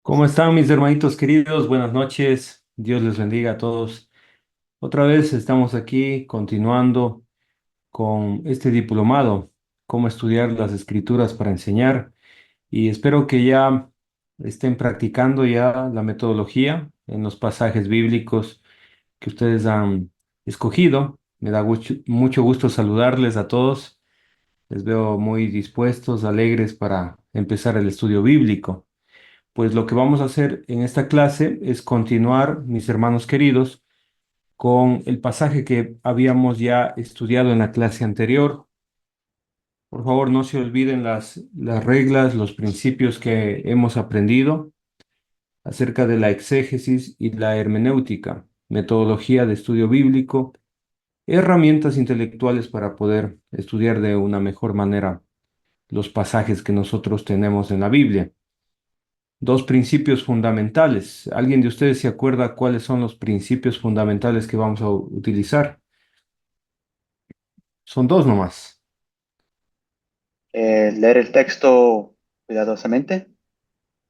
¿Cómo están mis hermanitos queridos? Buenas noches. Dios les bendiga a todos. Otra vez estamos aquí continuando con este diplomado, cómo estudiar las escrituras para enseñar. Y espero que ya estén practicando ya la metodología en los pasajes bíblicos que ustedes han escogido. Me da mucho gusto saludarles a todos. Les veo muy dispuestos, alegres para empezar el estudio bíblico. Pues lo que vamos a hacer en esta clase es continuar, mis hermanos queridos, con el pasaje que habíamos ya estudiado en la clase anterior. Por favor, no se olviden las reglas, los principios que hemos aprendido acerca de la exégesis y la hermenéutica, metodología de estudio bíblico, herramientas intelectuales para poder estudiar de una mejor manera los pasajes que nosotros tenemos en la Biblia. Dos principios fundamentales. ¿Alguien de ustedes se acuerda cuáles son los principios fundamentales que vamos a utilizar? Son dos nomás. Leer el texto cuidadosamente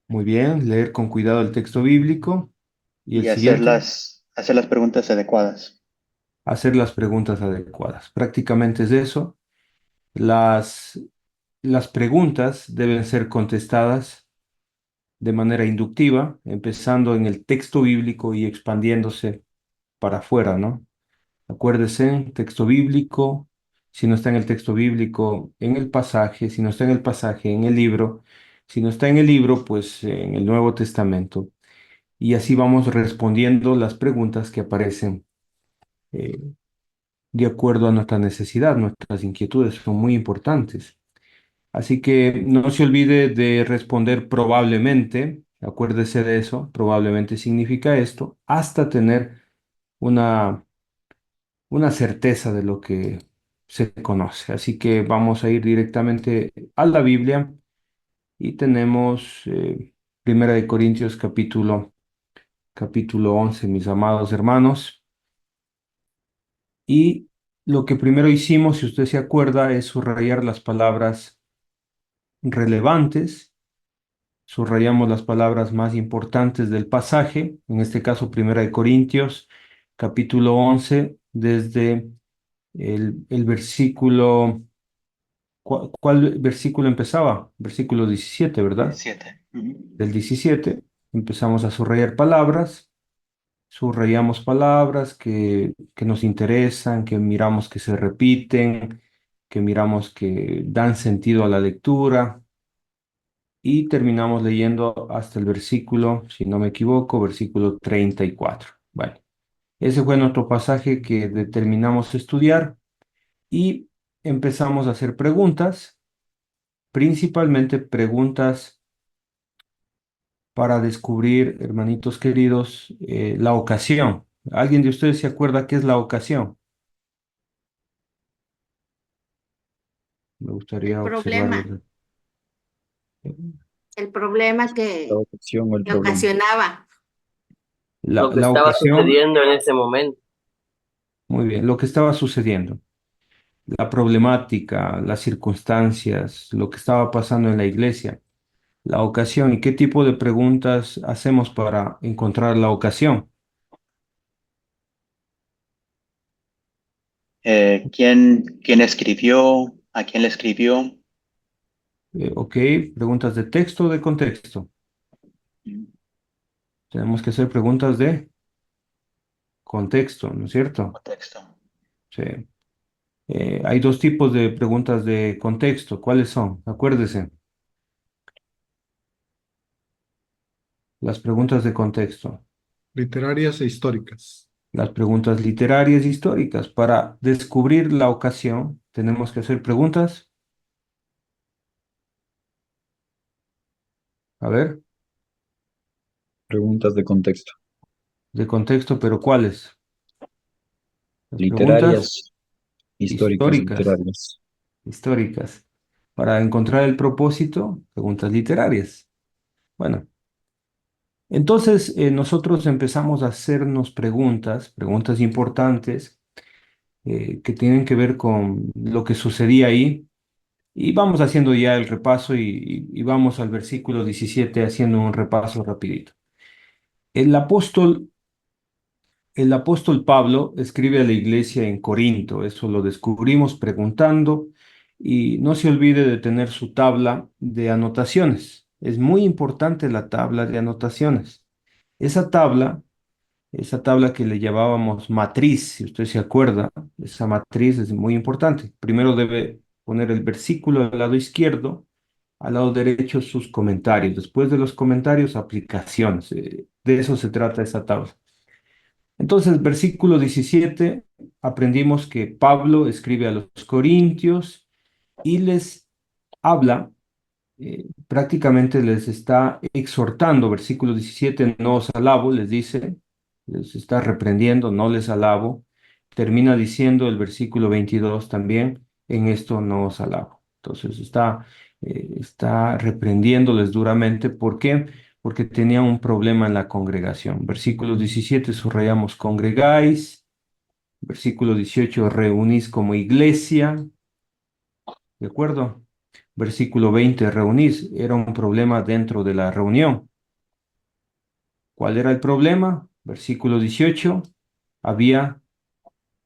Muy bien, leer con cuidado el texto bíblico. Y el y hacer siguiente, las preguntas adecuadas. hacer las preguntas adecuadas. Prácticamente es eso. Las, las preguntas deben ser contestadas de manera inductiva, empezando en el texto bíblico y expandiéndose para afuera, ¿no? Acuérdese, texto bíblico, si no está en el texto bíblico, en el pasaje, si no está en el pasaje, en el libro, si no está en el libro, pues en el Nuevo Testamento. Y así vamos respondiendo las preguntas que aparecen eh, de acuerdo a nuestra necesidad, nuestras inquietudes son muy importantes. Así que no se olvide de responder probablemente, acuérdese de eso, probablemente significa esto, hasta tener una una certeza de lo que se conoce. Así que vamos a ir directamente a la Biblia y tenemos Primera de Corintios capítulo 11, mis amados hermanos. Y lo que primero hicimos, si usted se acuerda, es subrayar las palabras relevantes. Subrayamos las palabras más importantes del pasaje, en este caso Primera de Corintios, capítulo 11, desde el versículo. ¿Cuál versículo empezaba? Versículo 17, ¿verdad? 17. Ujú. Del 17 empezamos a subrayar palabras, subrayamos palabras que nos interesan, que miramos que se repiten, que miramos que dan sentido a la lectura y terminamos leyendo hasta el versículo, si no me equivoco, versículo 34. Bueno, ese fue nuestro pasaje que determinamos estudiar y empezamos a hacer preguntas, principalmente preguntas para descubrir, hermanitos queridos, la ocasión. ¿Alguien de ustedes se acuerda qué es la ocasión? Me El gustaría observarlos. problema, el problema La ocasión o el que problema. ocasionaba. La, Lo que la estaba ocasión, sucediendo en ese momento. muy bien, lo que estaba sucediendo, la problemática, las circunstancias, lo que estaba pasando en la iglesia, la ocasión y qué tipo de preguntas hacemos para encontrar la ocasión. ¿Quién escribió? ¿A quién le escribió? Ok, preguntas de texto o de contexto. Ujú. Tenemos que hacer preguntas de contexto, ¿no es cierto? Contexto. Sí. Hay dos tipos de preguntas de contexto. ¿Cuáles son? Acuérdese, las preguntas de contexto, Literarias e históricas. las preguntas literarias e históricas. Para descubrir la ocasión, tenemos que hacer preguntas, a ver, Preguntas de contexto. de contexto, pero ¿cuáles? Las preguntas Literarias, históricas, históricas, literarias. históricas. Para encontrar el propósito, preguntas literarias. Bueno, entonces nosotros empezamos a hacernos preguntas, preguntas importantes que tienen que ver con lo que sucedía ahí Y vamos haciendo ya el repaso y vamos al versículo 17 haciendo un repaso rapidito. El apóstol, el apóstol Pablo escribe a la iglesia en Corinto, eso lo descubrimos preguntando, y no se olvide de tener su tabla de anotaciones. Es muy importante la tabla de anotaciones. Esa tabla Esa tabla que le llamábamos matriz, si usted se acuerda, esa matriz es muy importante. Primero debe poner el versículo al lado izquierdo, al lado derecho sus comentarios, después de los comentarios aplicaciones. De eso se trata esa tabla. Entonces, versículo 17, aprendimos que Pablo escribe a los Corintios y les habla, prácticamente les está exhortando, versículo 17, no os alabo, les dice, les está reprendiendo, no les alabo. Termina diciendo el versículo 22 también, en esto no os alabo. Entonces está reprendiéndoles duramente. ¿Por qué? Porque tenían un problema en la congregación. Versículo 17 subrayamos congregáis. Versículo 18 reunís como iglesia. ¿De acuerdo? Versículo 20, reunís, era un problema dentro de la reunión. ¿Cuál era el problema? Versículo 18, había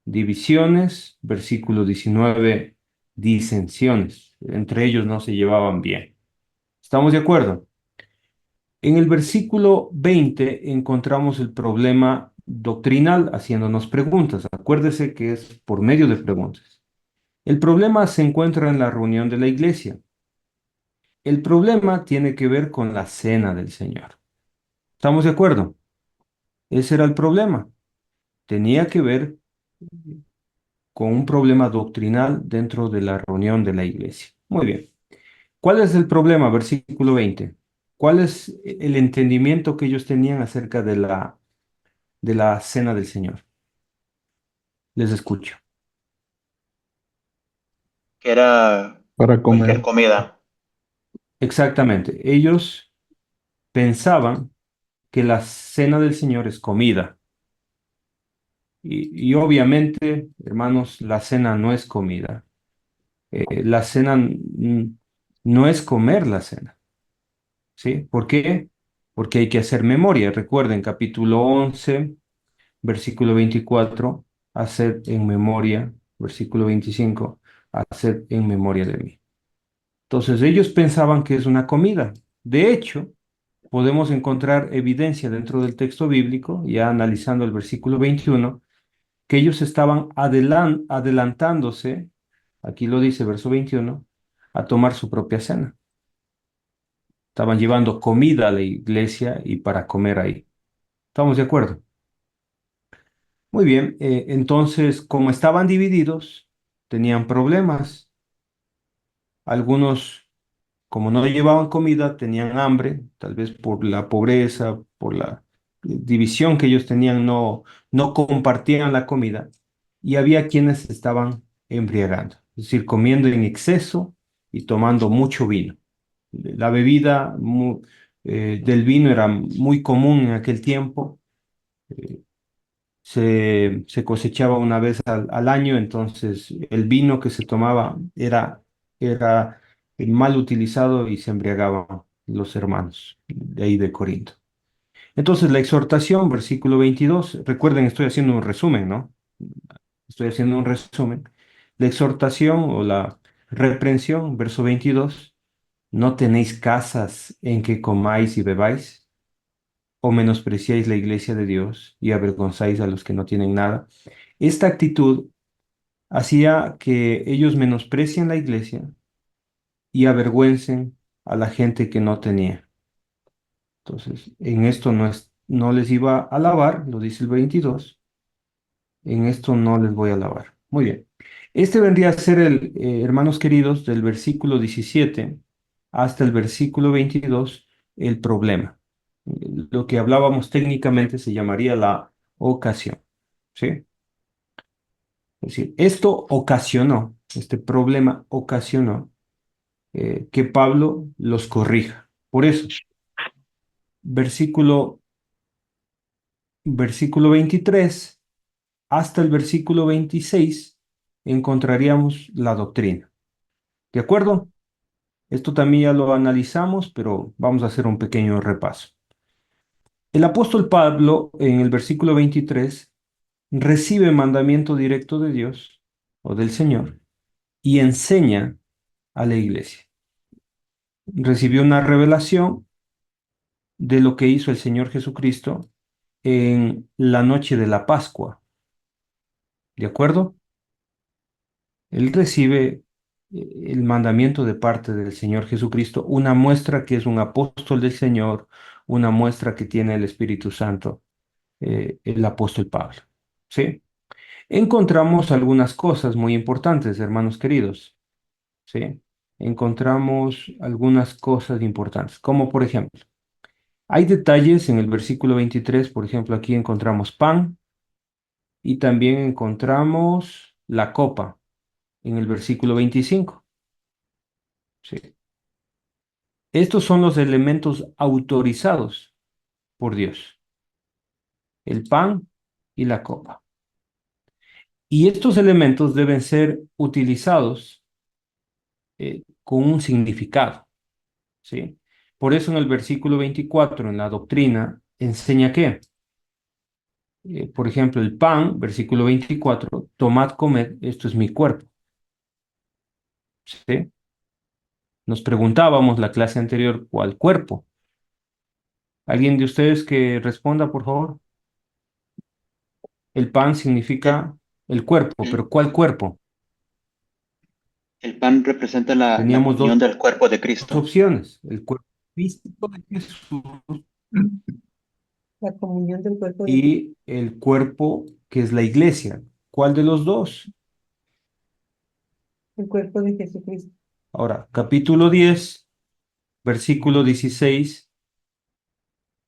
divisiones. Versículo 19, disensiones. Entre ellos no se llevaban bien. ¿Estamos de acuerdo? En el versículo 20 encontramos el problema doctrinal haciéndonos preguntas. Acuérdese que es por medio de preguntas. El problema se encuentra en la reunión de la iglesia. El problema tiene que ver con la cena del Señor. ¿Estamos de acuerdo? Ese era el problema. Tenía que ver con un problema doctrinal dentro de la reunión de la iglesia. Muy bien. ¿Cuál es el problema? Versículo 20. ¿Cuál es el entendimiento que ellos tenían acerca de la cena del Señor? Les escucho. Que era Para cualquier comer. comida. Exactamente. Ellos pensaban que la cena del Señor es comida. Y obviamente, hermanos, la cena no es comida. La cena no es comer la cena, ¿sí? ¿Por qué? Porque hay que hacer memoria. Recuerden, capítulo 11, versículo 24, haced en memoria, versículo 25, haced en memoria de mí. Entonces, ellos pensaban que es una comida. De hecho, podemos encontrar evidencia dentro del texto bíblico, ya analizando el versículo 21, que ellos estaban adelantándose, aquí lo dice verso 21, a tomar su propia cena. Estaban llevando comida a la iglesia y para comer ahí. ¿Estamos de acuerdo? Muy bien, entonces, como estaban divididos, tenían problemas. Algunos, como no llevaban comida, tenían hambre, tal vez por la pobreza, por la división que ellos tenían, no compartían la comida. Y había quienes se estaban embriagando, es decir, comiendo en exceso y tomando mucho vino. La bebida del vino era muy común en aquel tiempo. eh, se cosechaba una vez al año, entonces el vino que se tomaba era mal utilizado y se embriagaban los hermanos de ahí de Corinto. Entonces la exhortación, versículo 22, recuerden, estoy haciendo un resumen, ¿no? Estoy haciendo un resumen. La exhortación o la reprensión, verso 22, ¿no tenéis casas en que comáis y bebáis? ¿O menospreciáis la iglesia de Dios y avergonzáis a los que no tienen nada? Esta actitud hacía que ellos menosprecien la iglesia y avergüencen a la gente que no tenía. Entonces, en esto no les iba a alabar, lo dice el 22, en esto no les voy a alabar. Muy bien. Este vendría a ser hermanos queridos, del versículo 17 hasta el versículo 22, el problema. Lo que hablábamos técnicamente se llamaría la ocasión, ¿sí? Es decir, esto ocasionó, este problema ocasionó que Pablo los corrija. Por eso, versículo, versículo 23 hasta el versículo 26 encontraríamos la doctrina. ¿De acuerdo? Esto también ya lo analizamos, pero vamos a hacer un pequeño repaso. El apóstol Pablo, en el versículo 23, recibe mandamiento directo de Dios o del Señor y enseña a la iglesia. Recibió una revelación de lo que hizo el Señor Jesucristo en la noche de la Pascua. ¿De acuerdo? Él recibe el mandamiento de parte del Señor Jesucristo, una muestra que es un apóstol del Señor, una muestra que tiene el Espíritu Santo, el apóstol Pablo. ¿Sí? Encontramos algunas cosas muy importantes, hermanos queridos. ¿Sí? Encontramos algunas cosas importantes, como por ejemplo, hay detalles en el versículo 23, por ejemplo, aquí encontramos pan y también encontramos la copa en el versículo 25. ¿Sí? Estos son los elementos autorizados por Dios, el pan y la copa. Y estos elementos deben ser utilizados con un significado, ¿sí? Por eso en el versículo 24, en la doctrina, enseña que, por ejemplo, el pan, versículo 24, tomad, comed, esto es mi cuerpo, ¿sí? Nos preguntábamos la clase anterior, ¿cuál cuerpo? ¿Alguien de ustedes que responda, por favor? El pan El, significa el cuerpo, el- pero ¿cuál cuerpo? el pan representa la Teníamos dos comunión del cuerpo de Cristo. opciones, el cuerpo físico de Jesús La comunión del cuerpo de Cristo. y el cuerpo que es la iglesia. ¿Cuál de los dos? El cuerpo de Jesucristo. Ahora, capítulo 10, versículo 16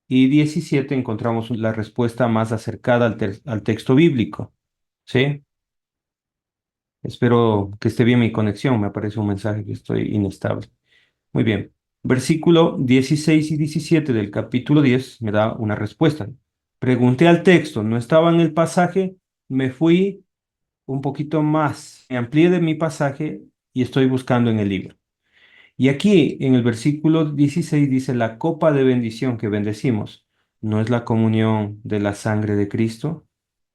y 17 encontramos la respuesta más acercada al texto bíblico. ¿Sí? Espero que esté bien mi conexión. Me aparece un mensaje que estoy inestable. Muy bien. Versículo 16 y 17 del capítulo 10 me da una respuesta. Pregunté al texto, no estaba en el pasaje, me fui un poquito más, me amplié de mi pasaje y estoy buscando en el libro. Y aquí en el versículo 16 dice, la copa de bendición que bendecimos, ¿no es la comunión de la sangre de Cristo?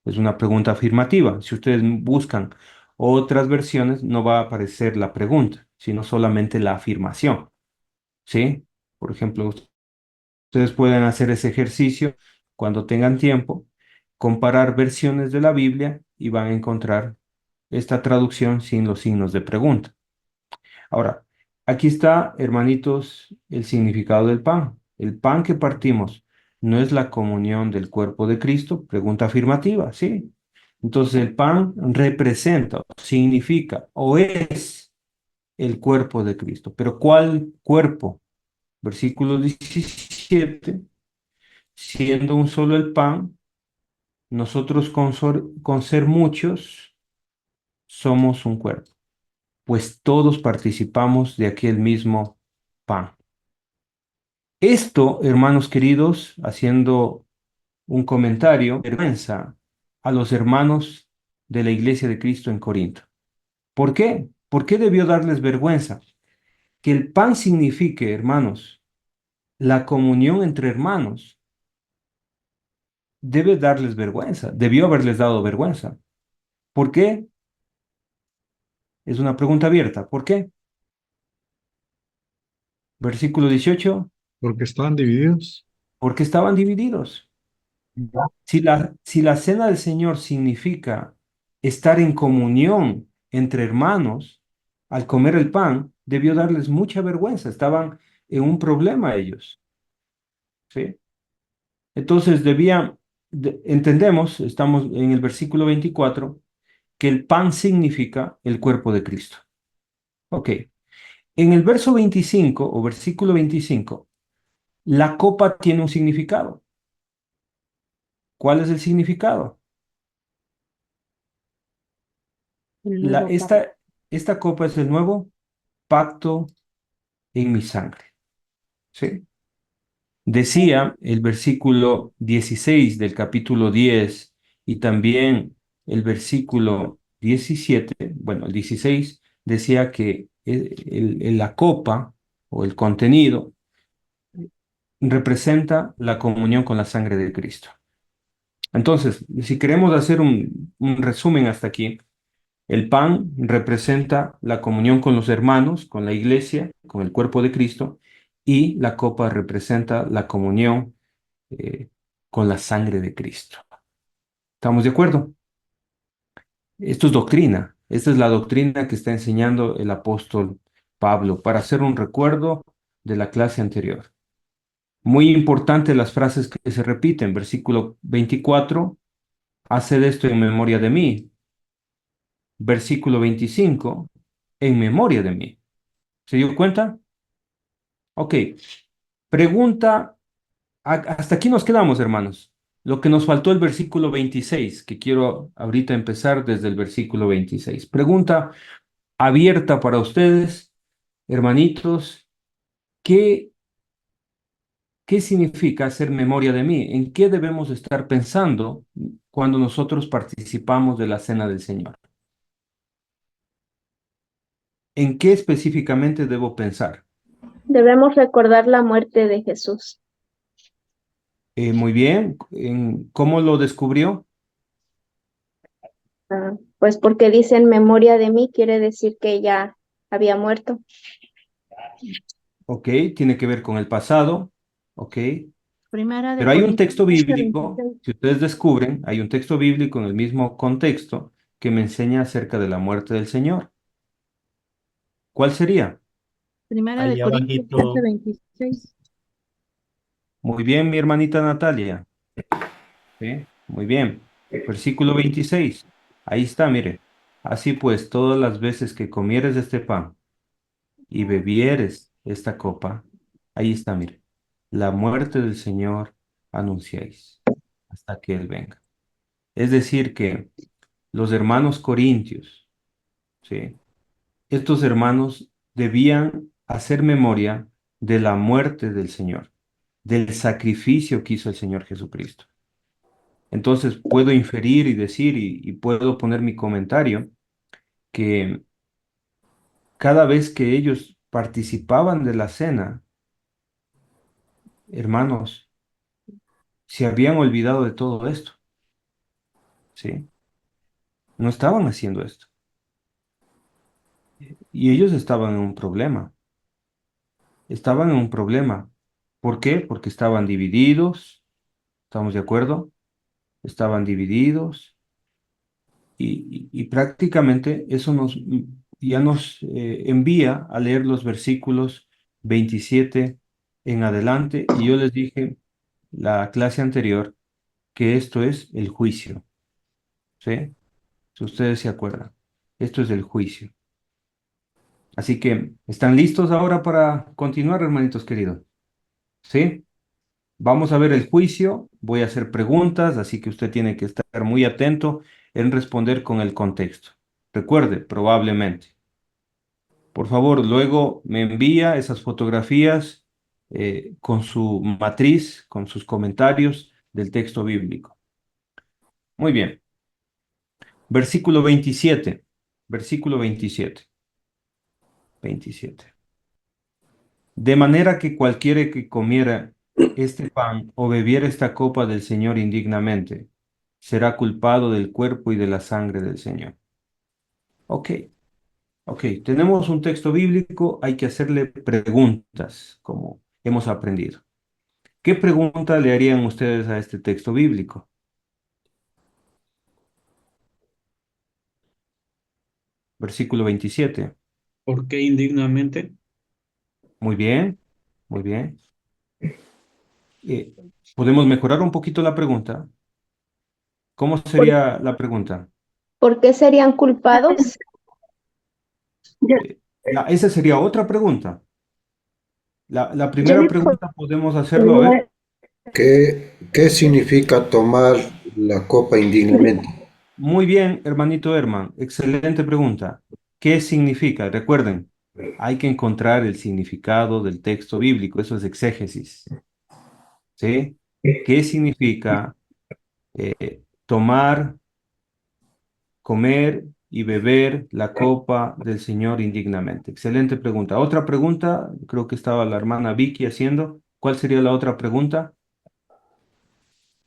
Es una pregunta afirmativa. Si ustedes buscan otras versiones, no va a aparecer la pregunta, sino solamente la afirmación. ¿Sí? Por ejemplo, ustedes pueden hacer ese ejercicio cuando tengan tiempo, comparar versiones de la Biblia y van a encontrar esta traducción sin los signos de pregunta. Ahora, aquí está, hermanitos, el significado del pan. El pan que partimos no es la comunión del cuerpo de Cristo, pregunta afirmativa, ¿sí? Entonces el pan representa, significa o es el cuerpo de Cristo. Pero ¿cuál cuerpo? Versículo 17, siendo un solo el pan, nosotros con ser muchos somos un cuerpo, pues todos participamos de aquel mismo pan. Esto, hermanos queridos, haciendo un comentario, vergüenza a los hermanos de la iglesia de Cristo en Corinto. ¿Por qué? ¿Por qué debió darles vergüenza? Que el pan signifique, hermanos, la comunión entre hermanos debe darles vergüenza, debió haberles dado vergüenza. ¿Por qué? Es una pregunta abierta. ¿Por qué? Versículo 18, Porque estaban divididos. porque estaban divididos. Si la cena del Señor significa estar en comunión entre hermanos, al comer el pan, debió darles mucha vergüenza. Estaban en un problema ellos. ¿Sí? Entonces entendemos, estamos en el versículo 24, que el pan significa el cuerpo de Cristo. Ok. En el verso 25 o versículo 25, la copa tiene un significado. ¿Cuál es el significado? El La, nuevo pacto. esta copa es el nuevo pacto en mi sangre. ¿Sí? Decía el versículo 16 del capítulo 10 y también el versículo 17, bueno, el 16 decía que la copa o el contenido representa la comunión con la sangre de Cristo. Entonces, si queremos hacer un resumen hasta aquí, el pan representa la comunión con los hermanos, con la iglesia, con el cuerpo de Cristo, y la copa representa la comunión eh, con la sangre de Cristo. ¿Estamos de acuerdo? Esto es doctrina. Esta es la doctrina que está enseñando el apóstol Pablo para hacer un recuerdo de la clase anterior. Muy importante las frases que se repiten. Versículo 24, haced esto en memoria de mí. Versículo 25, en memoria de mí. ¿Se dio cuenta? Ok. Pregunta, hasta aquí nos quedamos, hermanos. Lo que nos faltó el versículo 26, que quiero ahorita empezar desde el versículo 26. Pregunta abierta para ustedes, hermanitos. ¿Qué, qué significa hacer memoria de mí? ¿En qué debemos estar pensando cuando nosotros participamos de la cena del Señor? ¿En qué específicamente debo pensar? Debemos recordar la muerte de Jesús, Muy bien. ¿En cómo lo descubrió? pues porque dice en memoria de mí, quiere decir que ya había muerto. Ok, tiene que ver con el pasado. Ok. Primera de Pero hay un Corintios texto bíblico, 26. si ustedes descubren, hay un texto bíblico en el mismo contexto que me enseña acerca de la muerte del Señor. ¿Cuál sería? Primera de Ahí Corintios abajito, 26. Muy bien, mi hermanita Natalia. ¿Sí? Muy bien. Versículo 26. Ahí está, mire. Así pues, todas las veces que comieres este pan y bebieres esta copa, ahí está, mire. La muerte del Señor anunciáis hasta que Él venga. Es decir, que los hermanos corintios, ¿sí? Estos hermanos debían hacer memoria de la muerte del Señor, del sacrificio que hizo el Señor Jesucristo. Entonces puedo inferir y decir y puedo poner mi comentario que cada vez que ellos participaban de la cena, hermanos, se habían olvidado de todo esto, ¿sí? No estaban haciendo esto. Y ellos estaban en un problema. Estaban en un problema. ¿Por qué? Porque estaban divididos. ¿Estamos de acuerdo? Estaban divididos y prácticamente eso ya nos envía a leer los versículos 27 en adelante y yo les dije la clase anterior que esto es el juicio, ¿sí? Si ustedes se acuerdan, esto es el juicio. Así que, ¿están listos ahora para continuar, hermanitos queridos? ¿Sí? Vamos a ver el juicio, voy a hacer preguntas, así que usted tiene que estar muy atento en responder con el contexto. Recuerde, probablemente. Por favor, luego me envía esas fotografías con su matriz, con sus comentarios del texto bíblico. Muy bien. Versículo 27. Versículo 27. 27. De manera que cualquiera que comiera este pan o bebiera esta copa del Señor indignamente, será culpado del cuerpo y de la sangre del Señor. Ok, ok, tenemos un texto bíblico, hay que hacerle preguntas, como hemos aprendido. ¿Qué pregunta le harían ustedes a este texto bíblico? Versículo 27. ¿por qué indignamente? Muy bien, muy bien. Eh, ¿Podemos mejorar un poquito la pregunta? ¿Cómo ¿Por, sería la pregunta? por qué serían culpados? Esa sería otra pregunta. La Yo primera le pregunta podemos hacerlo, a ver. podría, ¿Qué significa tomar la copa indignamente? Muy bien, hermanito Herman, excelente pregunta. ¿Qué significa? Recuerden, hay que encontrar el significado del texto bíblico, eso es exégesis, ¿sí? ¿Qué significa tomar, comer y beber la copa del Señor indignamente? Excelente pregunta. Otra pregunta, creo que estaba la hermana Vicky haciendo. ¿Cuál sería la otra pregunta?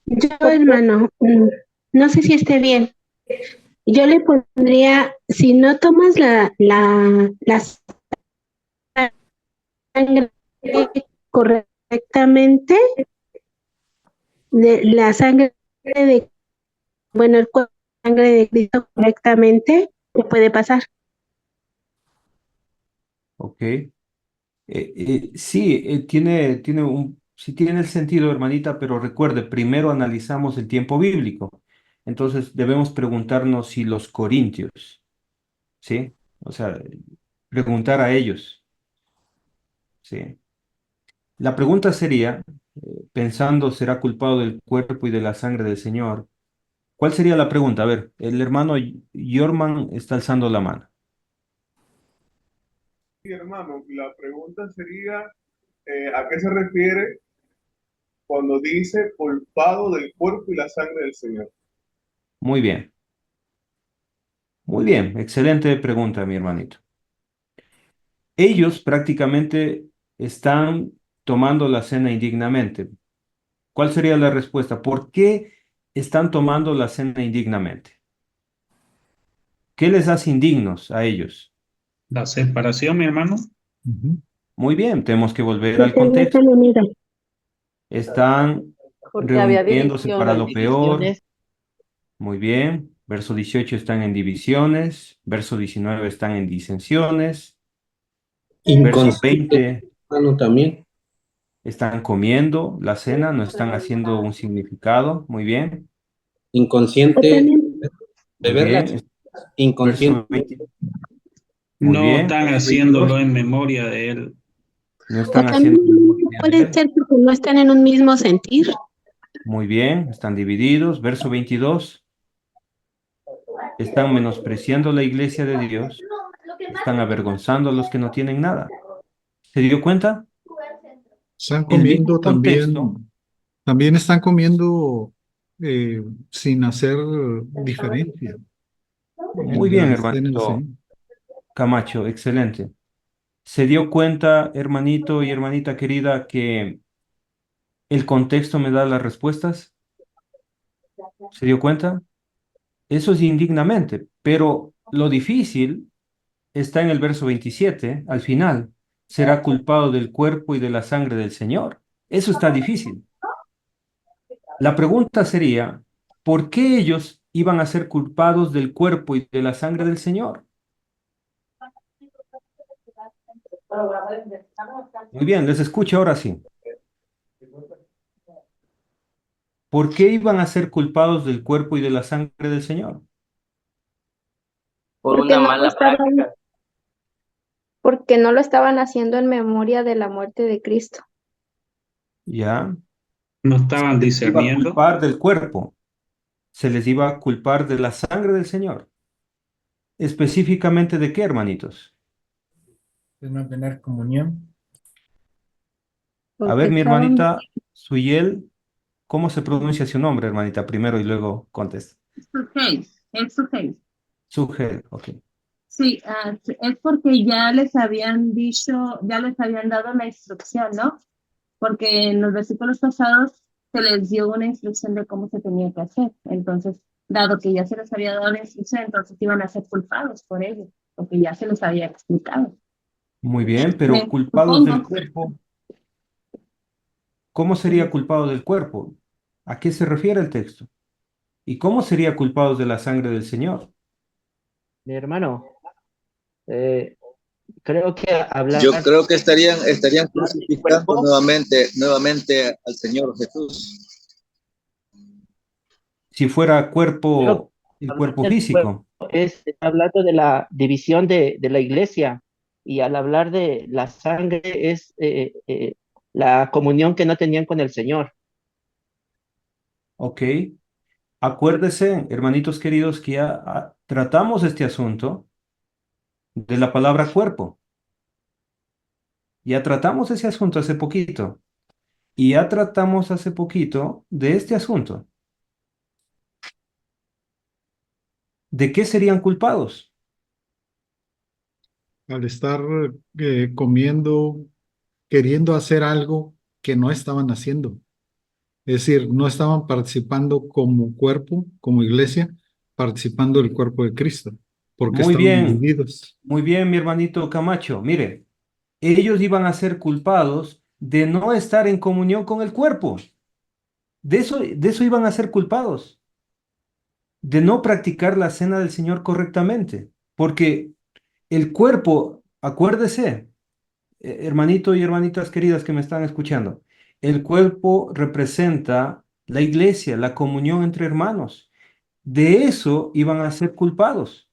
Yo, ¿Por qué? hermano, no sé si esté bien. Yo le pondría, si no tomas la sangre correctamente, de la sangre de, bueno, el cuerpo, sangre de Cristo correctamente, ¿qué puede pasar? Ok. Sí, sí tiene el sentido, hermanita, pero recuerde, primero analizamos el tiempo bíblico. Entonces debemos preguntarnos si los corintios, ¿sí? O sea, preguntar a ellos, ¿sí? La pregunta sería, pensando, ¿será culpado del cuerpo y de la sangre del Señor? ¿Cuál sería la pregunta? A ver, el hermano Yorman está alzando la mano. Sí, hermano, la pregunta sería, ¿a qué se refiere cuando dice culpado del cuerpo y la sangre del Señor? Muy bien, muy bien, excelente pregunta, mi hermanito. Ellos prácticamente están tomando la cena indignamente. ¿Cuál sería la respuesta? ¿Por qué están tomando la cena indignamente? ¿Qué les hace indignos a ellos? La separación, mi hermano. Ujú. Muy bien, tenemos que volver Que al se no contexto. están unidos. Están Porque había reuniéndose para divisiones, lo peor. divisiones. Muy bien. Verso 18 están en divisiones. Verso 19 están en disensiones. Verso Inconsciente, 20 hermano, también. están comiendo la cena, no están haciendo un significado. Muy bien. O Inconsciente, también, Muy beberlas, bien. Verso inconsciente. 20. Muy No bien. están Verso haciéndolo 22. en memoria de él. No o están también haciendo memoria de puede él. ser porque no están en un mismo sentir. Muy bien. Están divididos. Verso 22. Están menospreciando la iglesia de Dios. Están avergonzando a los que no tienen nada. ¿Se dio cuenta? Están El mismo comiendo contexto. también están comiendo eh, sin hacer diferencia Muy en bien, la escena del hermanito Señor. Camacho, excelente. ¿Se dio cuenta, hermanito y hermanita querida, que el contexto me da las respuestas? ¿Se dio cuenta? Eso es indignamente, pero lo difícil está en el verso 27, al final. Será culpado del cuerpo y de la sangre del Señor. Eso está difícil. La pregunta sería, ¿por qué ellos iban a ser culpados del cuerpo y de la sangre del Señor? Muy bien, les escucho ahora sí. ¿Por qué iban a ser culpados del cuerpo y de la sangre del Señor? Por Porque una no lo mala estaban, práctica. porque no lo estaban haciendo en memoria de la muerte de Cristo. ¿Ya? No Se estaban les iba a discerniendo. culpar del cuerpo, se les iba a culpar de la sangre del Señor. ¿Específicamente de qué, hermanitos? De no tener comunión. A Porque ver, mi estaban, hermanita Suyel, ¿cómo se pronuncia su nombre, hermanita? Primero y luego contesta. Sugeis, es Sugeis. Sugel, ok. Sí, es porque ya les habían dicho, ya les habían dado la instrucción, ¿no? Porque en los versículos pasados se les dio una instrucción de cómo se tenía que hacer. Entonces, dado que ya se les había dado la instrucción, entonces iban a ser culpados por ello, porque ya se les había explicado. Muy bien, pero Me culpados del supongo. cuerpo, ¿cómo sería culpado del cuerpo? ¿A qué se refiere el texto? ¿Y cómo sería culpados de la sangre del Señor? Mi hermano, eh, creo que hablar Yo creo que estarían del crucificando cuerpo, nuevamente al Señor Jesús. Si fuera creo que cuerpo, el hablar cuerpo del cuerpo físico. está hablando de la división de la iglesia, y al hablar de la sangre es la comunión que no tenían con el Señor. Ok. Acuérdese, hermanitos queridos, que ya tratamos este asunto de la palabra cuerpo. Ya tratamos ese asunto hace poquito. Y ya tratamos hace poquito de este asunto. ¿De qué serían culpados? Al estar comiendo, queriendo hacer algo que no estaban haciendo. Es decir, no estaban participando como cuerpo, como iglesia, participando del cuerpo de Cristo, porque estaban divididos. Muy bien, mi hermanito Camacho. Mire, ellos iban a ser culpados de no estar en comunión con el cuerpo. De eso iban a ser culpados, de no practicar la cena del Señor correctamente, porque el cuerpo, acuérdese, hermanito y hermanitas queridas que me están escuchando, el cuerpo representa la iglesia, la comunión entre hermanos. De eso iban a ser culpados.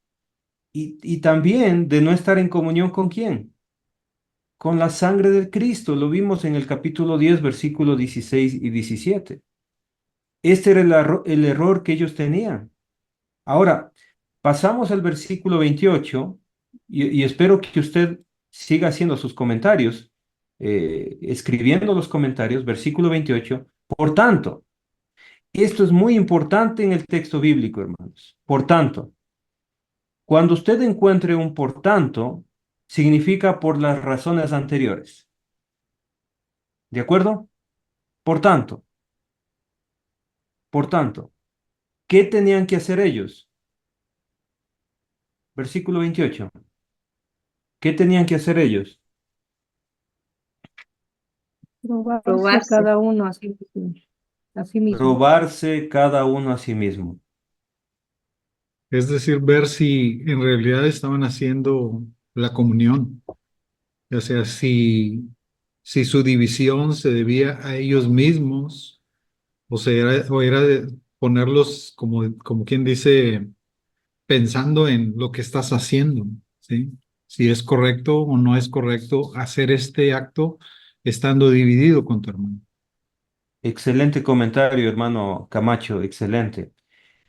Y también de no estar en comunión con quién, con la sangre del Cristo. Lo vimos en el capítulo 10, versículos 16 y 17. Este era el error que ellos tenían. Ahora, pasamos al versículo 28 y espero que usted siga haciendo sus comentarios, escribiendo los comentarios, versículo 28. Por tanto, esto es muy importante en el texto bíblico, hermanos. Por tanto, cuando usted encuentre un por tanto, significa por las razones anteriores. ¿De acuerdo? Por tanto, por tanto, ¿qué tenían que hacer ellos? Versículo 28. ¿Qué tenían que hacer ellos? Probarse cada uno a sí mismo. A sí mismo. Probarse cada uno a sí mismo. Es decir, ver si en realidad estaban haciendo la comunión. O sea, si su división se debía a ellos mismos, o era de ponerlos, como quien dice, pensando en lo que estás haciendo, ¿sí? Si es correcto o no es correcto hacer este acto estando dividido con tu hermano. Excelente comentario, hermano Camacho, excelente.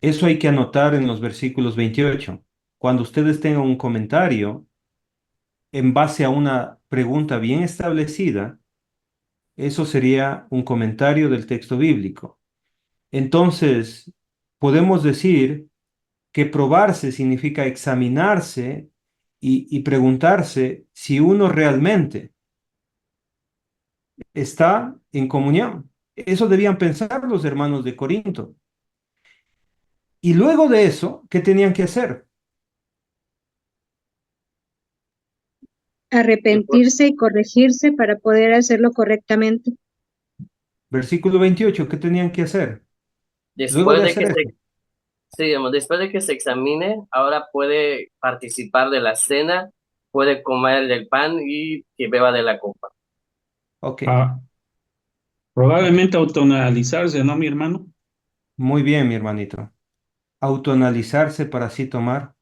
Eso hay que anotar en los versículos 28. Cuando ustedes tengan un comentario en base a una pregunta bien establecida, eso sería un comentario del texto bíblico. Entonces, podemos decir que probarse significa examinarse y preguntarse si uno realmente está en comunión. Eso debían pensar los hermanos de Corinto. Y luego de eso, ¿qué tenían que hacer? Arrepentirse y corregirse para poder hacerlo correctamente. Versículo 28, ¿qué tenían que hacer? Luego Después de de que hacer se, eso. sí, digamos, después de que se examine, ahora puede participar de la cena, puede comer del pan y que beba de la copa. Ok, Probablemente autoanalizarse, ¿no, mi hermano? muy bien, mi hermanito. Autoanalizarse para así tomar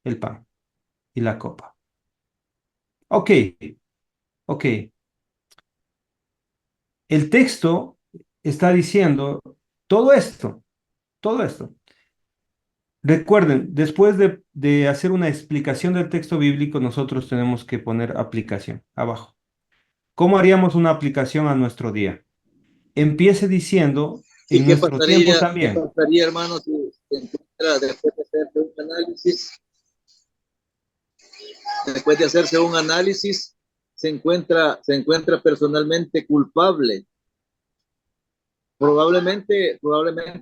el pan y la copa. Ok, ok. El texto está diciendo todo esto, todo esto. Recuerden, después de hacer una explicación del texto bíblico, nosotros tenemos que poner aplicación abajo. ¿Cómo haríamos una aplicación a nuestro día? Empiece diciendo, ¿Y en nuestro tiempo qué también. pasaría, hermano, si se encuentra después de hacerse un análisis? Después de hacerse un análisis, se encuentra personalmente culpable. Probablemente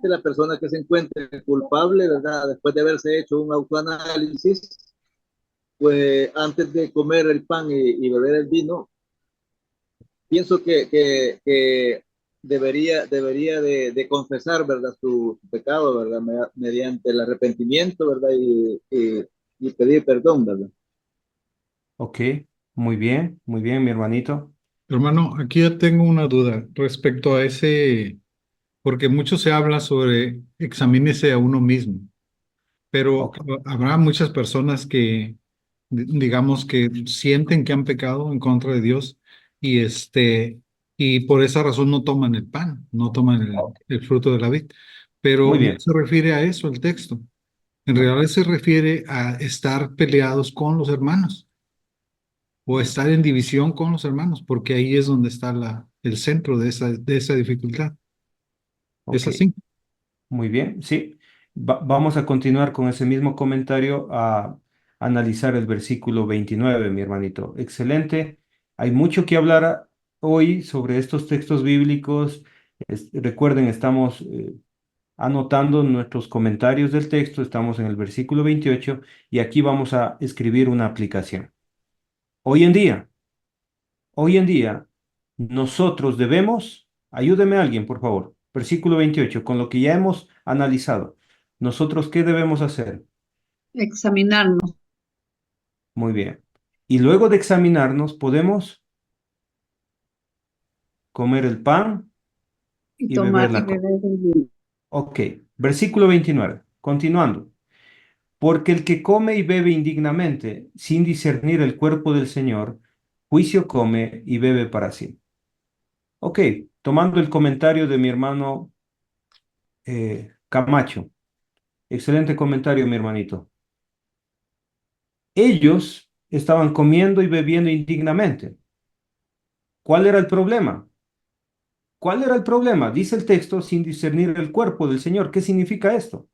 la persona que se encuentre culpable, ¿verdad? Después de haberse hecho un autoanálisis, pues antes de comer el pan y beber el vino, pienso que debería de confesar, ¿verdad? Su pecado, ¿verdad? Mediante el arrepentimiento, ¿verdad? Y pedir perdón, ¿verdad? Ok, muy bien, mi hermanito. Hermano, aquí ya tengo una duda respecto a ese, porque mucho se habla sobre examínese a uno mismo, pero Ok, habrá muchas personas que, digamos, que sienten que han pecado en contra de Dios y y por esa razón no toman el pan, no toman ok, el fruto de la vid. Pero muy no bien. se refiere a eso el texto. En realidad se refiere a estar peleados con los hermanos o estar en división con los hermanos, porque ahí es donde está el centro de esa dificultad. ¿Es Ok, así? muy bien, sí. Vamos a continuar con ese mismo comentario a analizar el versículo 29, mi hermanito. Excelente. Hay mucho que hablar hoy sobre estos textos bíblicos. Recuerden, estamos anotando nuestros comentarios del texto. Estamos en el versículo 28 y aquí vamos a escribir una aplicación. Hoy en día, nosotros debemos, ayúdeme alguien, por favor, versículo 28, con lo que ya hemos analizado. ¿Nosotros qué debemos hacer? Examinarnos Muy bien. Y luego de examinarnos, podemos comer el pan y y beber tomar y la copa. beber el vino. Ok, versículo 29, continuando. Porque el que come y bebe indignamente, sin discernir el cuerpo del Señor, juicio come y bebe para sí. Ok, tomando el comentario de mi hermano Camacho. Excelente comentario, mi hermanito. Ellos estaban comiendo y bebiendo indignamente. ¿Cuál era el problema? ¿Cuál era el problema? Dice el texto, sin discernir el cuerpo del Señor. ¿Qué significa esto?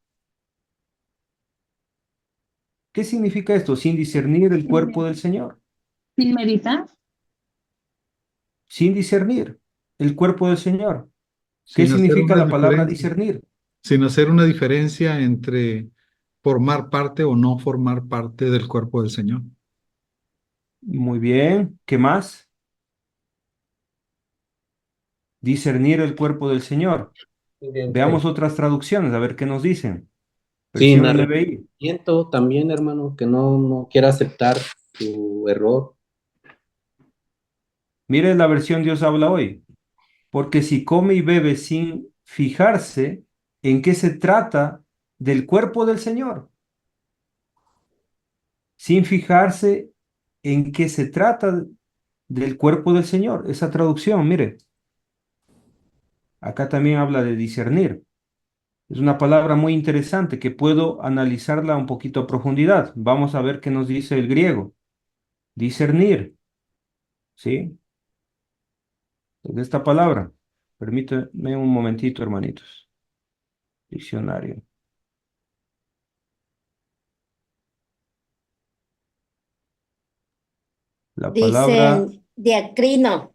¿Qué significa esto? Sin discernir el cuerpo del Señor. ¿Sin meditar? Sin discernir el cuerpo del Señor. ¿Qué Sin hacer significa una la palabra diferencia, discernir? sin hacer una diferencia entre formar parte o no formar parte del cuerpo del Señor. Muy bien. ¿Qué más? Discernir el cuerpo del Señor. Veamos otras traducciones, a ver qué nos dicen. Sin Versión NBI. arrepentimiento también, hermano, que no quiera aceptar su error. Mire la versión Dios habla hoy. Porque si come y bebe sin fijarse en qué se trata del cuerpo del Señor, sin fijarse en qué se trata del cuerpo del Señor. Esa traducción, mire, acá también habla de discernir. Es una palabra muy interesante que puedo analizarla un poquito a profundidad. Vamos a ver qué nos dice el griego. Discernir, ¿sí? De esta palabra. Permíteme un momentito, hermanitos. Diccionario. La palabra Dice diacrino,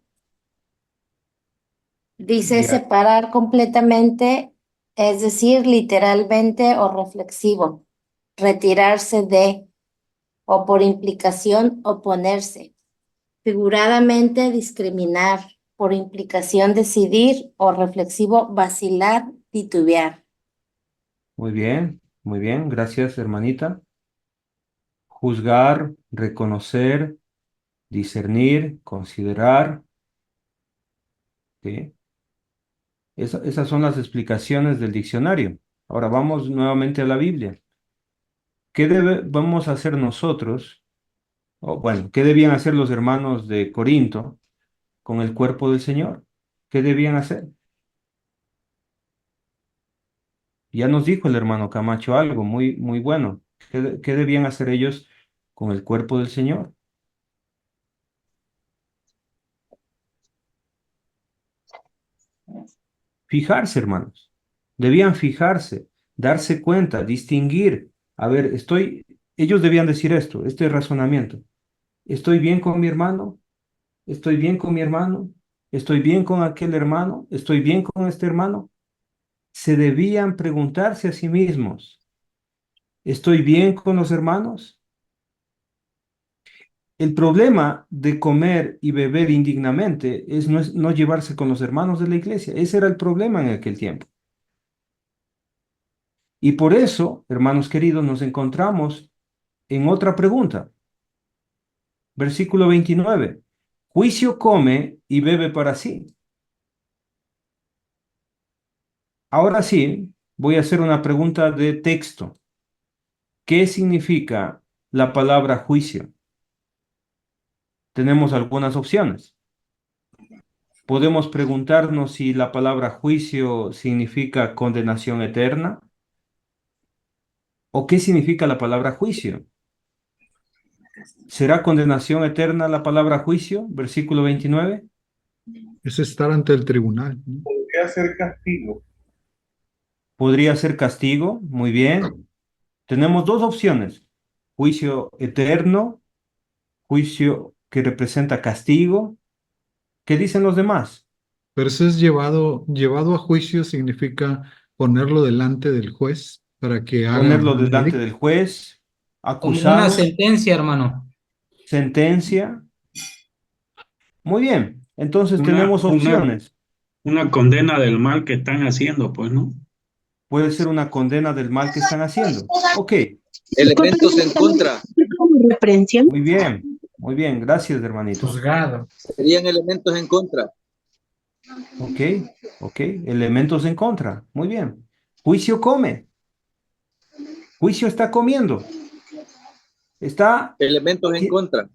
dice dia- separar completamente, es decir, literalmente o reflexivo, retirarse de, o por implicación oponerse, figuradamente discriminar, por implicación decidir o reflexivo vacilar, titubear. Muy bien, gracias, hermanita. Juzgar, reconocer, discernir, considerar, ¿sí? Esas son las explicaciones del diccionario. Ahora vamos nuevamente a la Biblia. ¿Qué debemos hacer nosotros? O bueno, ¿qué debían hacer los hermanos de Corinto con el cuerpo del Señor? ¿Qué debían hacer? Ya nos dijo el hermano Camacho algo muy bueno. ¿Qué debían hacer ellos con el cuerpo del Señor? Fijarse, hermanos. Debían fijarse, darse cuenta, distinguir. A ver, ellos debían decir esto, este razonamiento. ¿Estoy bien con mi hermano? ¿Estoy bien con mi hermano? ¿Estoy bien con aquel hermano? ¿Estoy bien con este hermano? Se debían preguntarse a sí mismos, ¿estoy bien con los hermanos? El problema de comer y beber indignamente es no llevarse con los hermanos de la iglesia. Ese era el problema en aquel tiempo. Y por eso, hermanos queridos, nos encontramos en otra pregunta. Versículo 29. Juicio come y bebe para sí. Ahora sí, voy a hacer una pregunta de texto. ¿Qué significa la palabra juicio? Tenemos algunas opciones. Podemos preguntarnos si la palabra juicio significa condenación eterna o qué significa la palabra juicio. ¿Será condenación eterna la palabra juicio? Versículo 29. Es estar ante el tribunal, ¿no? Podría ser castigo. Podría ser castigo, muy bien. Tenemos dos opciones, juicio eterno, juicio que representa castigo. ¿Qué dicen los demás? Pero eso es llevado a juicio significa ponerlo delante del juez para que haga Ponerlo un delante veredicto. del juez, Como una acusado, sentencia, hermano. sentencia. Muy bien, entonces Una, tenemos una, opciones. una condena del mal que están haciendo, pues, ¿no? Puede ser una condena del mal que están haciendo. Ok, Elementos en contra. Como reprensión. muy bien, gracias, hermanito. Juzgado. Serían elementos en contra. Ok, ok, elementos en contra. Muy bien. Juicio come, juicio está comiendo. Está, Elementos en ti- contra.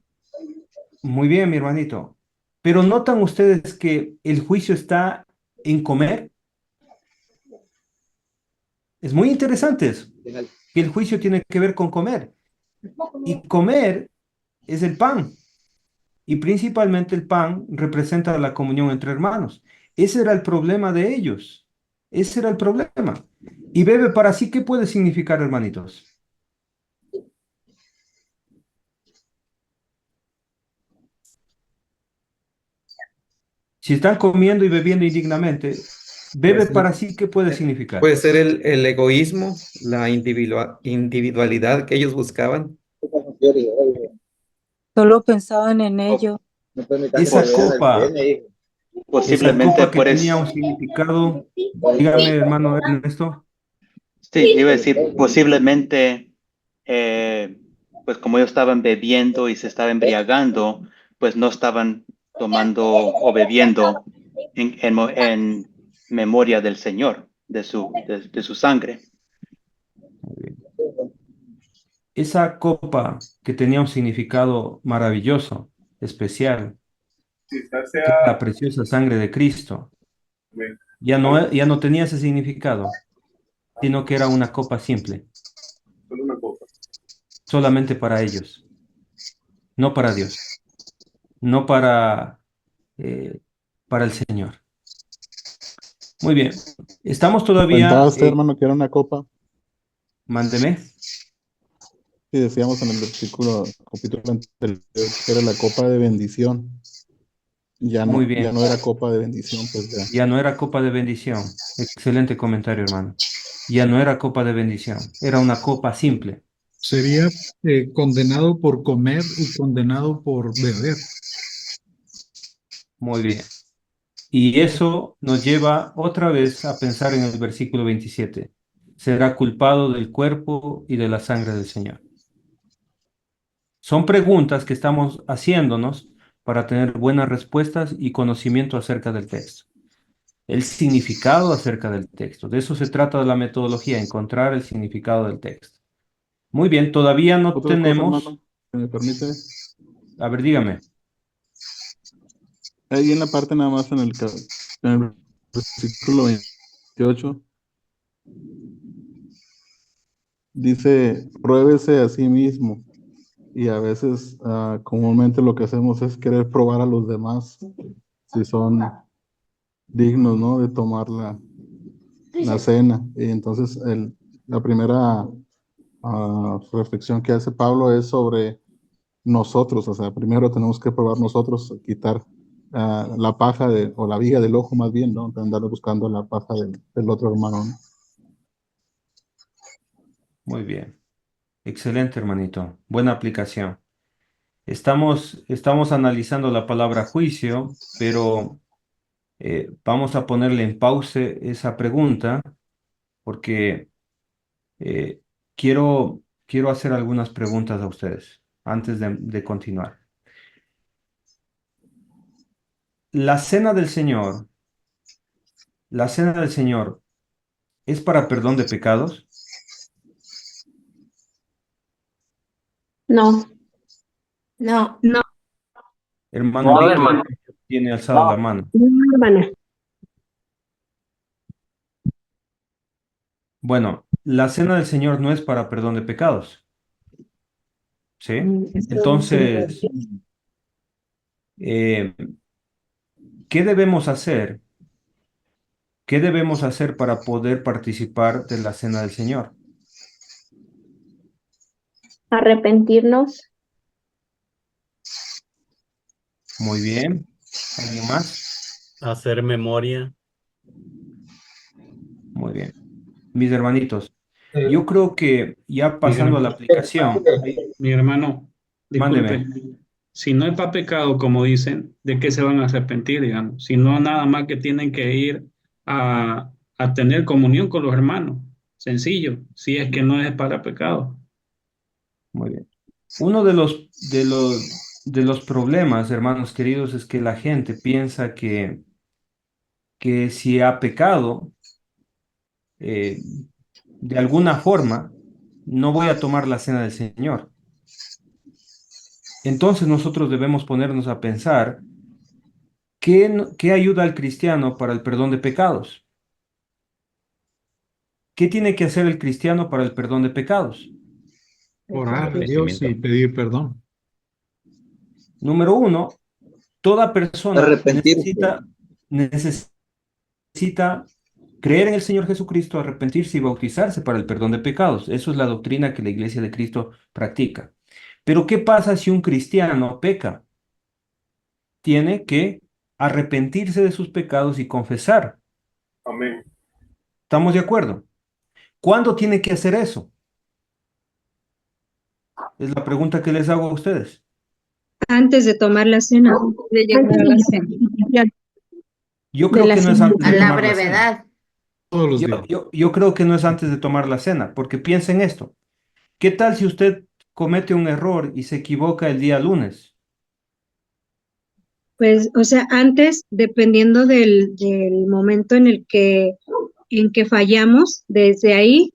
muy bien, mi hermanito. Pero ¿notan ustedes que el juicio está en comer? Es muy interesante eso, que el juicio tiene que ver con comer. Y comer es el pan. Y principalmente el pan representa la comunión entre hermanos. Ese era el problema de ellos. Ese era el problema. Y bebe para sí, ¿qué puede significar, hermanitos? Si están comiendo y bebiendo indignamente, bebe Pues para sí, ¿qué puede significar? puede ser el egoísmo, la individualidad que ellos buscaban. Solo pensaban en ello. Esa copa, esa Posiblemente copa que por tenía un eso, significado, dígame, hermano Ernesto. sí, iba a decir, posiblemente, pues como ellos estaban bebiendo y se estaban embriagando, pues no estaban tomando o bebiendo en memoria del Señor, de su sangre. Esa copa que tenía un significado maravilloso, especial, Quizás que es sea la preciosa sangre de Cristo, bien, ya no tenía ese significado, sino que era una copa simple, solo una copa. solamente para ellos, no para Dios, no eh, para el Señor. Muy bien, estamos Comentaba todavía, usted, hermano, que era una copa, mándeme, y decíamos en el capítulo anterior, que era la copa de bendición. muy Ya bien, no era copa de bendición, pues ya. ya no era copa de bendición. Excelente comentario, hermano. Ya no era copa de bendición, era una copa simple. Sería condenado por comer y condenado por beber. Muy bien. Y eso nos lleva otra vez a pensar en el versículo 27. Será culpado del cuerpo y de la sangre del Señor. Son preguntas que estamos haciéndonos para tener buenas respuestas y conocimiento acerca del texto. El significado acerca del texto. De eso se trata de la metodología, encontrar el significado del texto. Muy bien, todavía no Otra cosa, tenemos. hermano, que me permite, A ver, dígame. ahí en la parte nada más en el versículo 28, dice, pruébese a sí mismo. Y a veces, comúnmente lo que hacemos es querer probar a los demás si son dignos, ¿no? De tomar la cena. Y entonces la primera reflexión que hace Pablo es sobre nosotros. O sea, primero tenemos que probar nosotros, quitar la paja o la viga del ojo más bien, ¿no? De andar buscando la paja del otro hermano, ¿no? Muy bien. Excelente, hermanito. Buena aplicación. Estamos analizando la palabra juicio, pero vamos a ponerle en pause esa pregunta porque eh, quiero hacer algunas preguntas a ustedes antes de continuar. La cena del Señor, la cena del Señor, ¿es para perdón de pecados? No, No, Hermano No, Víctor hermano. tiene alzado la mano. No, hermana. Bueno, la cena del Señor no es para perdón de pecados, ¿sí? Entonces, eh, ¿qué debemos hacer ¿Qué debemos hacer para poder participar de la cena del Señor? Arrepentirnos. Muy bien. ¿Alguien más? Hacer memoria. Muy bien. Mis hermanitos, yo creo que ya Mi pasando a la hermano, aplicación, mi hermano, disculpe, mándeme. si no es para pecado, como dicen, ¿de qué se van a arrepentir, digamos? Si no, nada más que tienen que ir a tener comunión con los hermanos. Sencillo, si es que no es para pecado. Muy bien. Uno de los problemas, hermanos queridos, es que la gente piensa que si ha pecado, eh, de alguna forma, no voy a tomar la cena del Señor. Entonces nosotros debemos ponernos a pensar qué ayuda al cristiano para el perdón de pecados. ¿Qué tiene que hacer el cristiano para el perdón de pecados? Orar a Dios y pedir perdón. Número uno, toda persona Arrepentirse. necesita creer en el Señor Jesucristo, arrepentirse y bautizarse para el perdón de pecados. Eso es la doctrina que la Iglesia de Cristo practica. Pero ¿qué pasa si un cristiano peca? Tiene que arrepentirse de sus pecados y confesar. Amén. ¿Estamos de acuerdo? ¿Cuándo tiene que hacer eso? Es la pregunta que les hago a ustedes. Antes de tomar la cena. De llegar a la cena. Yo De creo la que no es cena. antes A de la tomar la cena. brevedad. Todos los Yo, días. yo creo que no es antes de tomar la cena, porque piensen esto. ¿Qué tal si usted comete un error y se equivoca el día lunes? Pues, o sea, antes, dependiendo del momento en que fallamos, desde ahí,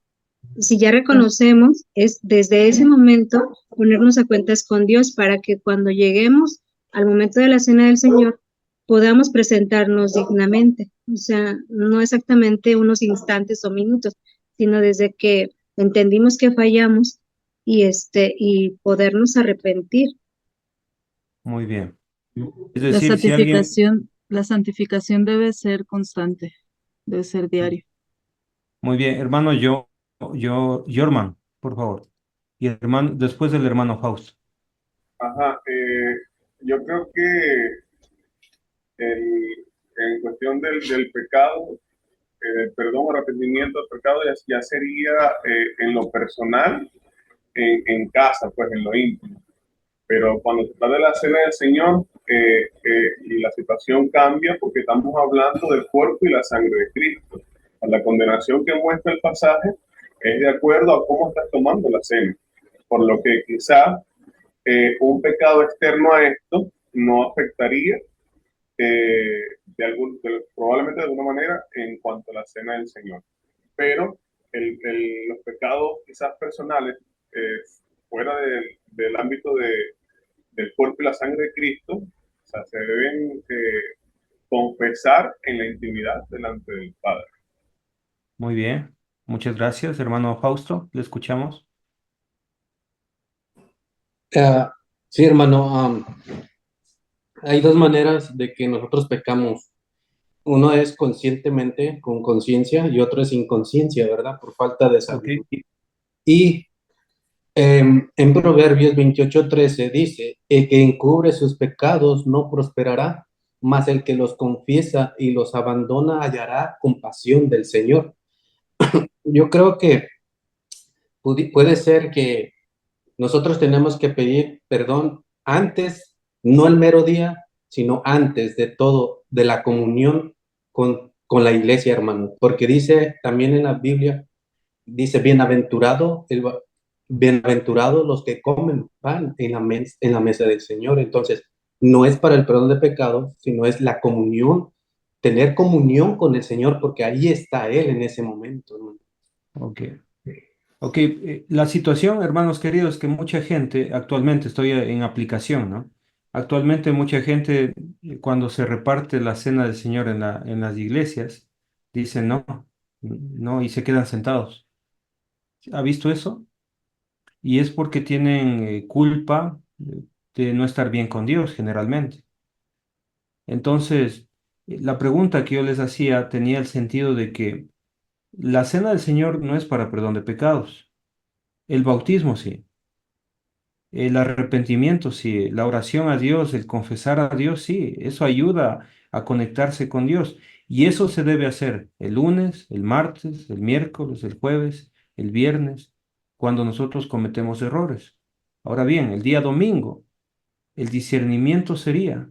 si ya reconocemos, es desde ese momento ponernos a cuentas con Dios para que cuando lleguemos al momento de la cena del Señor podamos presentarnos dignamente. O sea, no exactamente unos instantes o minutos, sino desde que entendimos que fallamos y podernos arrepentir. Muy bien. Es La decir, si alguien, la santificación debe ser constante, debe ser diario. muy bien, hermano, Jorman, por favor. Y hermano, después del hermano Fausto. Ajá, yo creo que en cuestión del pecado, perdón, arrepentimiento del pecado ya sería en lo personal, en casa, pues en lo íntimo. Pero cuando se trata de la cena del Señor, y la situación cambia porque estamos hablando del cuerpo y la sangre de Cristo. La condenación que muestra el pasaje es de acuerdo a cómo estás tomando la cena. Por lo que quizá un pecado externo a esto no afectaría probablemente de alguna manera en cuanto a la cena del Señor. Pero los pecados quizás personales fuera del ámbito del cuerpo y la sangre de Cristo, o sea, se deben confesar en la intimidad delante del Padre. Muy bien. Muchas gracias, hermano Fausto. Le escuchamos. Sí, hermano, hay dos maneras de que nosotros pecamos. Uno es conscientemente, con conciencia, y otro es inconsciencia, ¿verdad? Por falta de sabiduría. Ok. Y en Proverbios 28:13 dice, el que encubre sus pecados no prosperará, mas el que los confiesa y los abandona hallará compasión del Señor. Yo creo que puede ser que nosotros tenemos que pedir perdón antes, no el mero día, sino antes de todo, de la comunión con la iglesia, hermano. Porque dice también en la Biblia, dice, bienaventurados los que comen pan en la mesa del Señor. Entonces, no es para el perdón de pecados, sino es la comunión, tener comunión con el Señor, porque ahí está Él en ese momento, hermano. Ok. Ok, la situación, hermanos queridos, que mucha gente, actualmente estoy en aplicación, ¿no? Actualmente mucha gente, cuando se reparte la cena del Señor en las iglesias, dicen no, no, y se quedan sentados. ¿Ha visto eso? Y es porque tienen culpa de no estar bien con Dios, generalmente. Entonces, La pregunta que yo les hacía tenía el sentido de que la cena del Señor no es para perdón de pecados, el bautismo sí, el arrepentimiento sí, la oración a Dios, el confesar a Dios sí, eso ayuda a conectarse con Dios. Y eso se debe hacer el lunes, el martes, el miércoles, el jueves, el viernes, cuando nosotros cometemos errores. Ahora bien, el día domingo, el discernimiento sería,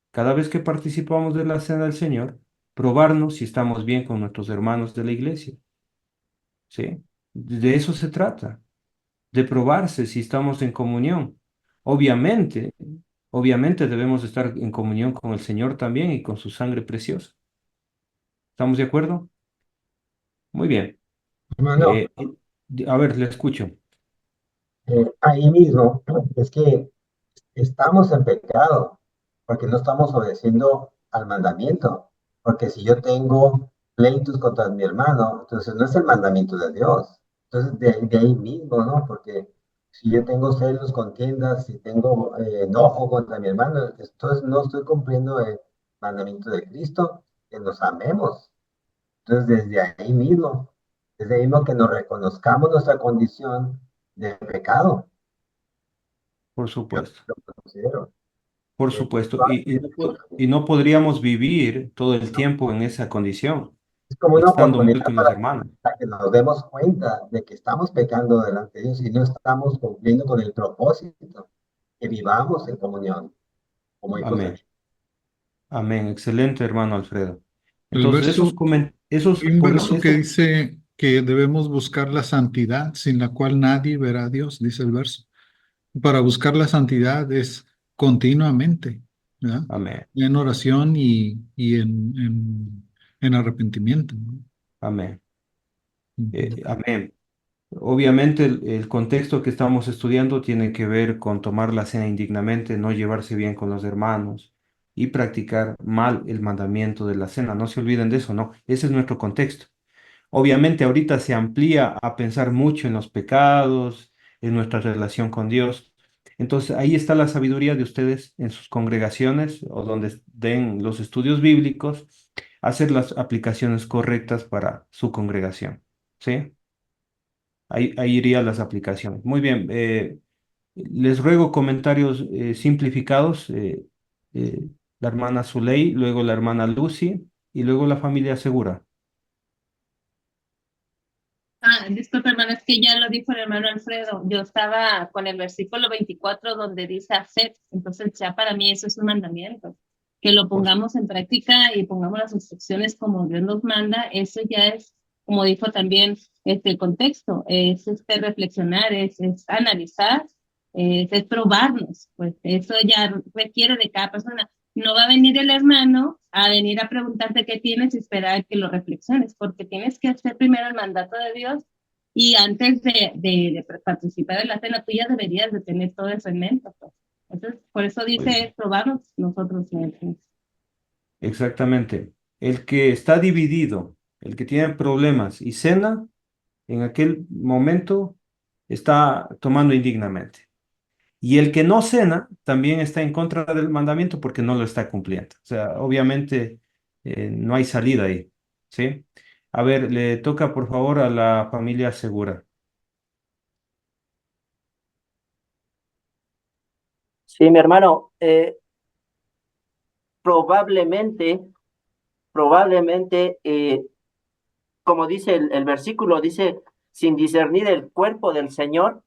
cada vez que participamos de la cena del Señor, probarnos si estamos bien con nuestros hermanos de la iglesia. ¿Sí? De eso se trata, de probarse si estamos en comunión. Obviamente, obviamente debemos estar en comunión con el Señor también y con su sangre preciosa. ¿Estamos de acuerdo? Muy bien. Hermano, A ver, le escucho. ahí mismo es que estamos en pecado porque no estamos obedeciendo al mandamiento. Porque si yo tengo pleitos contra mi hermano, entonces no es el mandamiento de Dios. Entonces de ahí mismo, ¿no? Porque si yo tengo celos, contiendas, si tengo enojo contra mi hermano, entonces no estoy cumpliendo el mandamiento de Cristo, que nos amemos. Entonces desde ahí mismo que nos reconozcamos nuestra condición de pecado. Por Yo supuesto. lo considero. Por supuesto. Y no podríamos vivir todo el tiempo en esa condición, Es como una estando mal oportunidad con los hermanos. para que nos demos cuenta de que estamos pecando delante de Dios y no estamos cumpliendo con el propósito, que vivamos en comunión como hijos de Amén. Dios. Amén. Excelente, hermano Alfredo. El Entonces, verso, esos, hay un bueno, verso que dice que debemos buscar la santidad, sin la cual nadie verá a Dios, dice el verso. Para buscar la santidad es continuamente, ¿verdad? amén, En oración y en arrepentimiento, ¿no? amén, Ujú. amén. Obviamente el contexto que estamos estudiando tiene que ver con tomar la cena indignamente, no llevarse bien con los hermanos y practicar mal el mandamiento de la cena. No se olviden de eso, ¿no? Ese es nuestro contexto. Obviamente ahorita se amplía a pensar mucho en los pecados, en nuestra relación con Dios. Entonces ahí está la sabiduría de ustedes en sus congregaciones o donde den los estudios bíblicos, hacer las aplicaciones correctas para su congregación. ¿Sí? Ahí irían las aplicaciones. Muy bien. Les ruego comentarios simplificados. La hermana Zuley, luego la hermana Lucy y luego la familia Segura. Disculpe, hermano, es que ya lo dijo el hermano Alfredo. Yo estaba con el versículo 24 donde dice hacer. Entonces, ya para mí eso es un mandamiento. Que lo pongamos en práctica y pongamos las instrucciones como Dios nos manda. Eso ya es, como dijo también el contexto, es reflexionar, es analizar, es probarnos. Pues eso ya requiere de cada persona. No va a venir el hermano a venir a preguntarte qué tienes y esperar que lo reflexiones, porque tienes que hacer primero el mandato de Dios y antes de participar en la cena, tú ya deberías de tener todo eso en mente. Pues. Entonces, por eso dice, probarnos nosotros mismos. Exactamente. El que está dividido, el que tiene problemas y cena, en aquel momento está tomando indignamente. Y el que no cena también está en contra del mandamiento porque no lo está cumpliendo. O sea, obviamente no hay salida ahí. ¿Sí? A ver, le toca por favor a la familia Segura. Sí, mi hermano, probablemente, como dice el versículo, dice, sin discernir el cuerpo del Señor,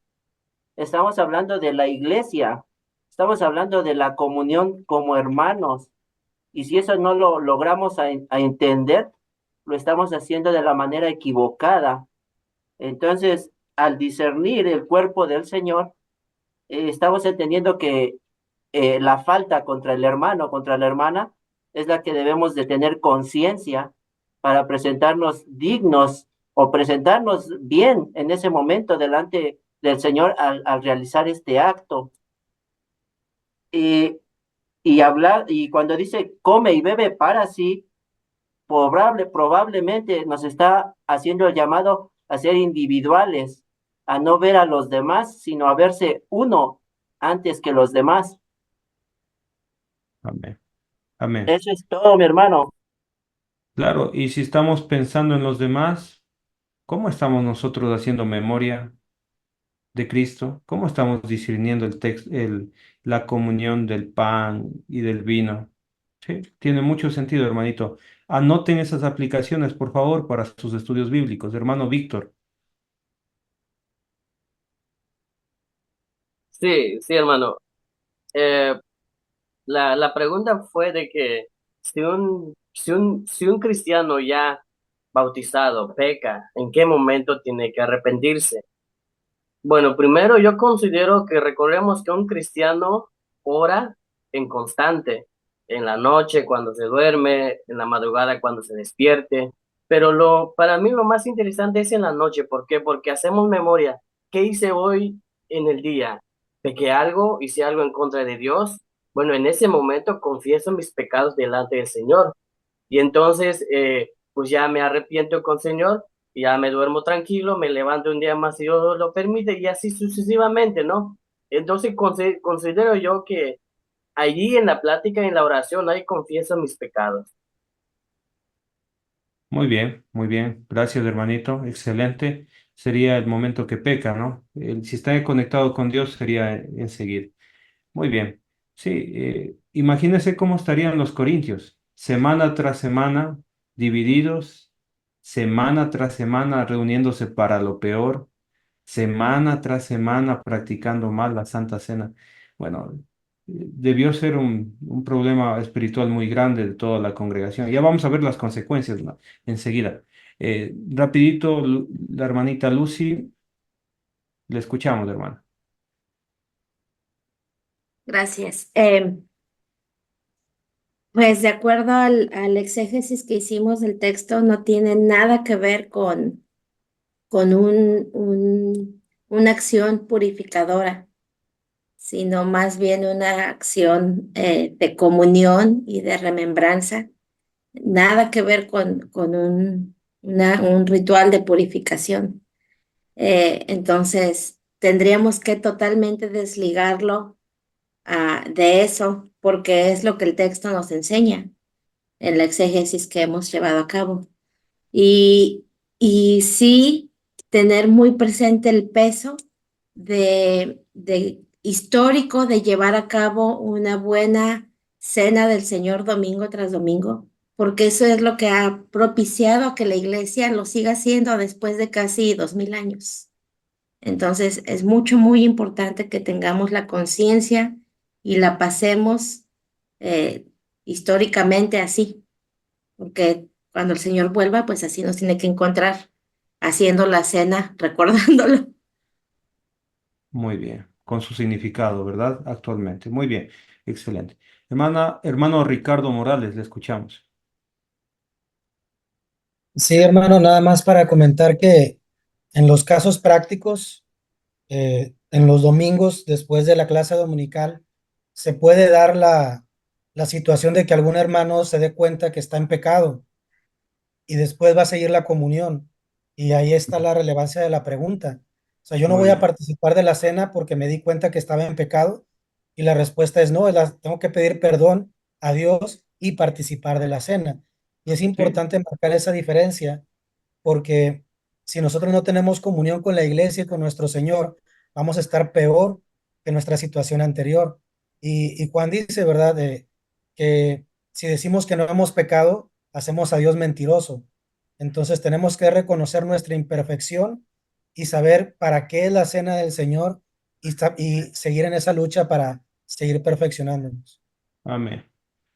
estamos hablando de la iglesia, estamos hablando de la comunión como hermanos. Y si eso no lo logramos a entender, lo estamos haciendo de la manera equivocada. Entonces, al discernir el cuerpo del Señor, estamos entendiendo que la falta contra el hermano, contra la hermana, es la que debemos de tener conciencia para presentarnos dignos o presentarnos bien en ese momento delante del Señor al realizar este acto. Y hablar, y cuando dice come y bebe para sí, probablemente nos está haciendo el llamado a ser individuales, a no ver a los demás, sino a verse uno antes que los demás. Amén. Amén. Eso es todo, mi hermano. Claro, y si estamos pensando en los demás, ¿cómo estamos nosotros haciendo memoria de Cristo? ¿Cómo estamos discerniendo la comunión del pan y del vino? Sí, tiene mucho sentido, hermanito. Anoten esas aplicaciones, por favor, para sus estudios bíblicos. Hermano Víctor. Sí, sí, hermano. Eh, la pregunta fue de que si un cristiano ya bautizado peca, ¿en qué momento tiene que arrepentirse? Bueno, primero yo considero que recordemos que un cristiano ora en constante, en la noche cuando se duerme, en la madrugada cuando se despierte, pero para mí lo más interesante es en la noche. ¿Por qué? Porque hacemos memoria. ¿Qué hice hoy en el día? ¿Pequé algo? ¿Hice algo en contra de Dios? Bueno, en ese momento confieso mis pecados delante del Señor. Y entonces, pues ya me arrepiento con el Señor, ya me duermo tranquilo, me levanto un día más si Dios lo permite y así sucesivamente, ¿no? Entonces considero yo que allí en la plática, en la oración, ahí confieso mis pecados. Muy bien, muy bien. Gracias, hermanito. Excelente. Sería el momento que peca, ¿no? Si está conectado con Dios, sería enseguida. Muy bien. Sí, imagínense cómo estarían los corintios, semana tras semana, divididos, semana tras semana reuniéndose para lo peor, semana tras semana practicando mal la Santa Cena. Bueno, debió ser un problema espiritual muy grande de toda la congregación. Ya vamos a ver las consecuencias, ¿no? Enseguida. Rapidito, la hermanita Lucy, le escuchamos, hermana. Gracias. Pues de acuerdo al exégesis que hicimos del texto, no tiene nada que ver con una acción purificadora, sino más bien una acción de comunión y de remembranza. Nada que ver con un ritual de purificación. Entonces, tendríamos que totalmente desligarlo de eso, porque es lo que el texto nos enseña en la exégesis que hemos llevado a cabo. Y, y sí tener muy presente el peso de histórico de llevar a cabo una buena cena del Señor domingo tras domingo, porque eso es lo que ha propiciado que la iglesia lo siga haciendo después de casi 2000 años. Entonces, es muy importante que tengamos la conciencia y la pasemos eh, históricamente así, porque cuando el Señor vuelva, pues así nos tiene que encontrar haciendo la cena, recordándolo. Muy bien, con su significado, ¿verdad? Actualmente. Muy bien, excelente. Hermano Ricardo Morales, le escuchamos. Sí, hermano, nada más para comentar que en los casos prácticos, en los domingos, después de la clase dominical, se puede dar la situación de que algún hermano se dé cuenta que está en pecado y después va a seguir la comunión. Y ahí está la relevancia de la pregunta. O sea, yo no Muy voy a bien. participar de la cena porque me di cuenta que estaba en pecado. Y la respuesta es no, tengo que pedir perdón a Dios y participar de la cena. Y es Sí, importante marcar esa diferencia porque si nosotros no tenemos comunión con la iglesia y con nuestro Señor, vamos a estar peor que nuestra situación anterior. Y Juan dice, ¿verdad? Que si decimos que no hemos pecado, hacemos a Dios mentiroso. Entonces tenemos que reconocer nuestra imperfección y saber para qué es la cena del Señor y seguir en esa lucha para seguir perfeccionándonos. amén.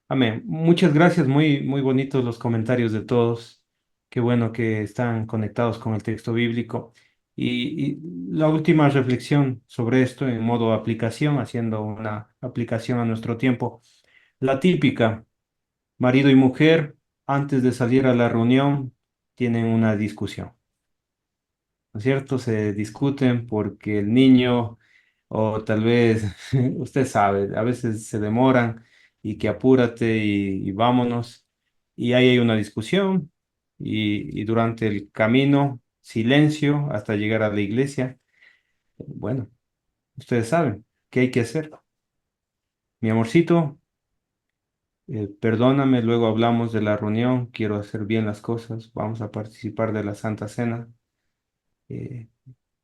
Amén. Muchas gracias, muy bonitos los comentarios de todos. Qué bueno que están conectados con el texto bíblico. Y la última reflexión sobre esto en modo aplicación, haciendo una aplicación a nuestro tiempo. La típica, marido y mujer, antes de salir a la reunión, tienen una discusión. ¿No es cierto? Se discuten porque el niño, o tal vez, usted sabe, a veces se demoran y que apúrate y vámonos. Y ahí hay una discusión y durante el camino, silencio hasta llegar a la iglesia. Bueno, ustedes saben qué hay que hacer. Mi amorcito, Perdóname, luego hablamos de la reunión, quiero hacer bien las cosas, vamos a participar de la Santa Cena, eh,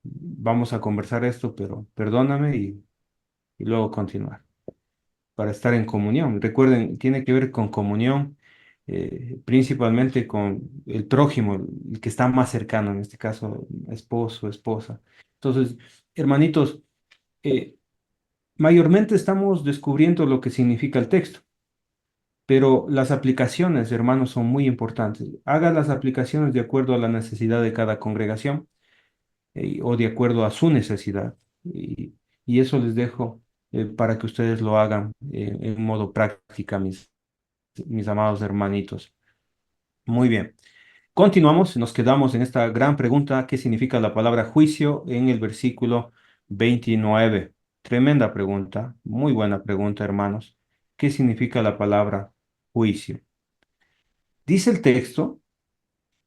vamos a conversar esto, pero perdóname y luego continuar para estar en comunión. Recuerden, tiene que ver con comunión, principalmente con el prójimo, el que está más cercano, en este caso, esposo, esposa. Entonces, hermanitos, eh, mayormente estamos descubriendo lo que significa el texto, pero las aplicaciones, hermanos, son muy importantes. Haga las aplicaciones de acuerdo a la necesidad de cada congregación o de acuerdo a su necesidad. Y eso les dejo para que ustedes lo hagan en modo práctica, mis amados hermanitos. Muy bien. Continuamos, nos quedamos en esta gran pregunta, ¿qué significa la palabra juicio en el versículo 29? Tremenda pregunta, muy buena pregunta, hermanos. ¿Qué significa la palabra juicio? Dice el texto,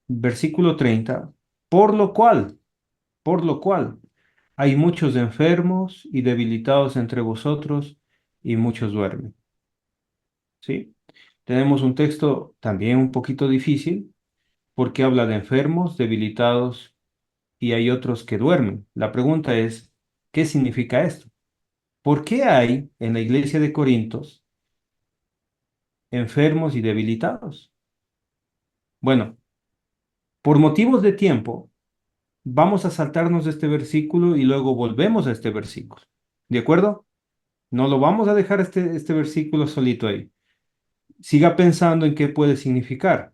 versículo 30, por lo cual, hay muchos enfermos y debilitados entre vosotros y muchos duermen. ¿Sí? Tenemos un texto también un poquito difícil porque habla de enfermos, debilitados y hay otros que duermen. La pregunta es, ¿qué significa esto? ¿Por qué hay en la iglesia de Corintios enfermos y debilitados? Bueno, por motivos de tiempo, vamos a saltarnos este versículo y luego volvemos a este versículo. ¿De acuerdo? No lo vamos a dejar este versículo solito ahí. Siga pensando en qué puede significar.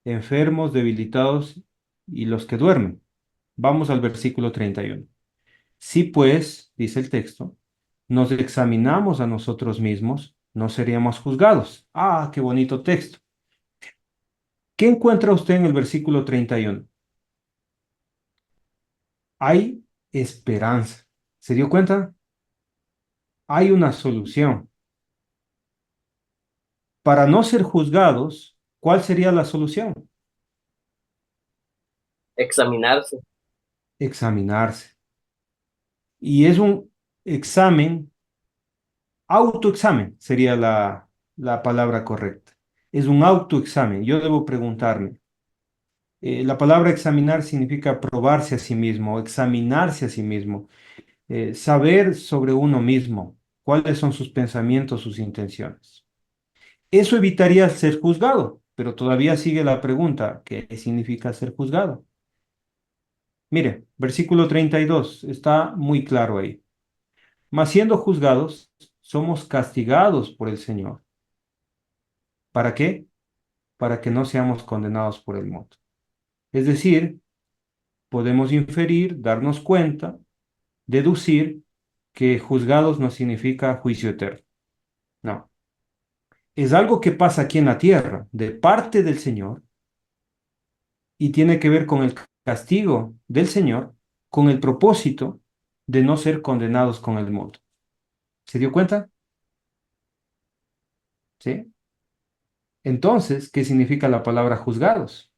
Enfermos, debilitados y los que duermen. Vamos al versículo 31. Si pues, dice el texto, nos examinamos a nosotros mismos, no seríamos juzgados. Ah, qué bonito texto. ¿Qué encuentra usted en el versículo 31? Hay esperanza. ¿Se dio cuenta? Hay una solución. Para no ser juzgados, ¿cuál sería la solución? Examinarse. Examinarse. Y es un examen, autoexamen sería la palabra correcta. Es un autoexamen. Yo debo preguntarme. La palabra examinar significa probarse a sí mismo, examinarse a sí mismo, saber sobre uno mismo cuáles son sus pensamientos, sus intenciones. Eso evitaría ser juzgado, pero todavía sigue la pregunta, ¿qué significa ser juzgado? Mire, versículo 32 está muy claro ahí. Mas siendo juzgados, somos castigados por el Señor. ¿Para qué? Para que no seamos condenados por el mundo. Es decir, podemos inferir, darnos cuenta, deducir que juzgados no significa juicio eterno. No. Es algo que pasa aquí en la tierra, de parte del Señor, y tiene que ver con el castigo del Señor, con el propósito de no ser condenados con el mundo. ¿Se dio cuenta? ¿Sí? Entonces, ¿qué significa la palabra juzgados?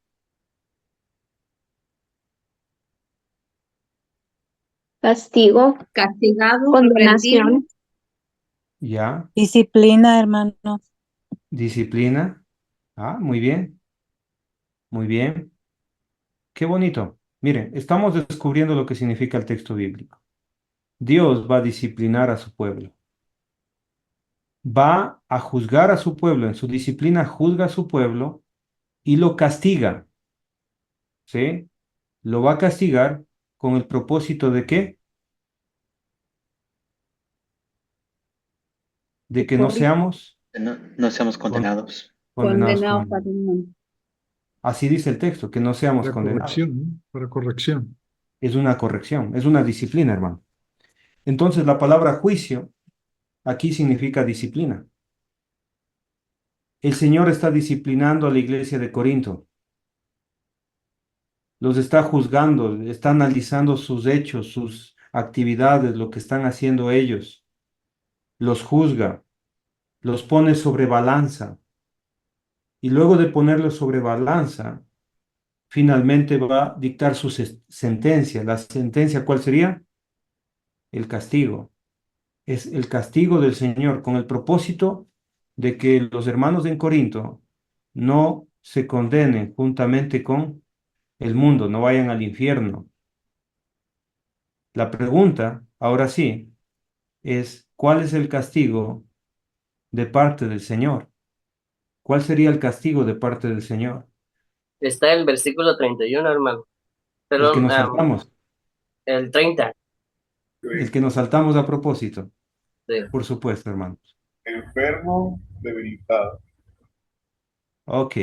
Castigo, Castigado, reprendido. condenación. Ya, Disciplina, hermano. disciplina. Ah, muy bien, muy bien. Qué bonito. Miren, estamos descubriendo lo que significa el texto bíblico. Dios va a disciplinar a su pueblo. Va a juzgar a su pueblo. En su disciplina juzga a su pueblo y lo castiga. ¿Sí? Lo va a castigar con el propósito de ¿qué? De que no seamos No seamos condenados. condenados con Condenado el para mundo. el mundo. Así dice el texto, que no seamos La condenados. corrección, ¿no? Para corrección. Es una corrección, es una disciplina, hermano. Entonces la palabra juicio aquí significa disciplina. El Señor está disciplinando a la iglesia de Corinto. Los está juzgando, está analizando sus hechos, sus actividades, lo que están haciendo ellos. Los juzga, los pone sobre balanza. Y luego de ponerlos sobre balanza, finalmente va a dictar su sentencia. ¿La sentencia cuál sería? El castigo. Es el castigo del Señor con el propósito de que los hermanos en Corinto no se condenen juntamente con el mundo, no vayan al infierno. La pregunta, ahora sí, es ¿cuál es el castigo de parte del Señor? ¿Cuál sería el castigo de parte del Señor? Está el versículo 31, hermano. El que Perdón, nos saltamos, el 30. el que nos saltamos a propósito. Sí. Por supuesto, hermanos. Enfermo, debilitado. Ok,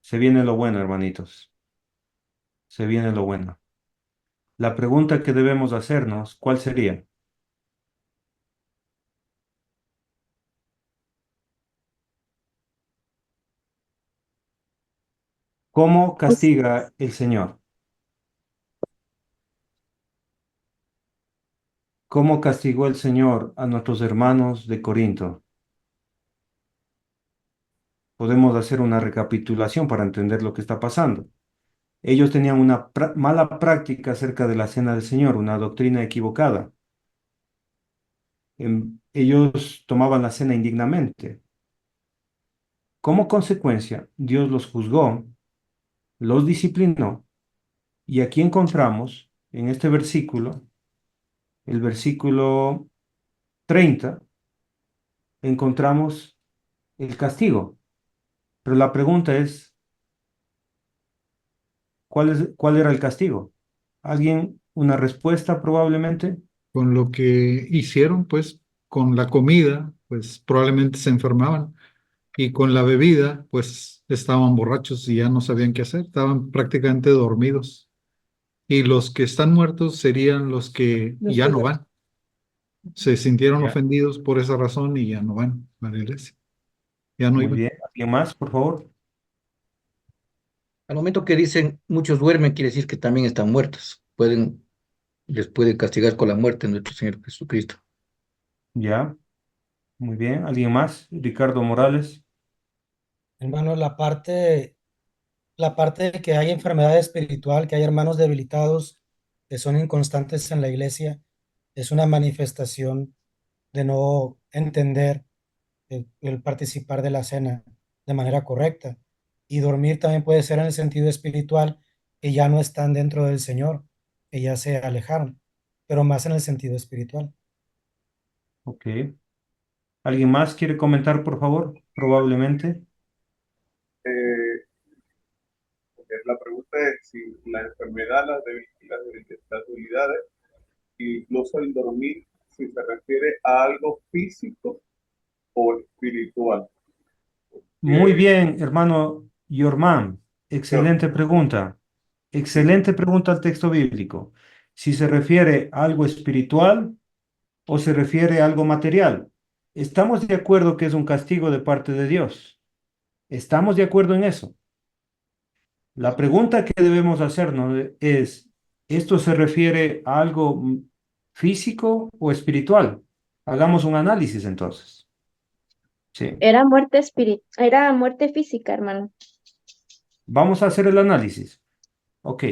se viene lo bueno, hermanitos. Se viene lo bueno. La pregunta que debemos hacernos, ¿cuál sería? ¿Cómo castiga el Señor? ¿Cómo castigó el Señor a nuestros hermanos de Corinto? Podemos hacer una recapitulación para entender lo que está pasando. Ellos tenían una mala práctica acerca de la cena del Señor, una doctrina equivocada. Ellos tomaban la cena indignamente. Como consecuencia, Dios los juzgó, los disciplinó, y aquí encontramos en este versículo, el versículo 30, encontramos el castigo. Pero la pregunta es, ¿cuál era el castigo? ¿Alguien una respuesta probablemente? Con lo que hicieron, pues, con la comida, pues probablemente se enfermaban. Y con la bebida, pues estaban borrachos y ya no sabían qué hacer, estaban prácticamente dormidos. Y los que están muertos serían los que ya no van. Se sintieron Ya. ofendidos por esa razón y ya no van a la iglesia. Ya no Muy iban. bien. ¿Alguien más, por favor? Al momento que dicen muchos duermen, quiere decir que también están muertos. Les puede castigar con la muerte nuestro Señor Jesucristo. Ya. Muy bien. ¿Alguien más? Ricardo Morales. Hermano, la parte de que hay enfermedad espiritual, que hay hermanos debilitados que son inconstantes en la iglesia, es una manifestación de no entender el participar de la cena de manera correcta. Y dormir también puede ser en el sentido espiritual, que ya no están dentro del Señor, que ya se alejaron, pero más en el sentido espiritual. Ok. ¿Alguien más quiere comentar, por favor? Probablemente. Eh, la pregunta es si la enfermedad, las debilidades, incluso el dormir, si se refiere a algo físico o espiritual. Muy bien, hermano Yorman. Excelente pregunta. Excelente pregunta al texto bíblico. Si se refiere a algo espiritual o se refiere a algo material. ¿Estamos de acuerdo que es un castigo de parte de Dios? ¿Estamos de acuerdo en eso? La pregunta que debemos hacernos es, ¿esto se refiere a algo físico o espiritual? Hagamos un análisis entonces. Sí. Era era muerte física, hermano. Vamos a hacer el análisis. Ok.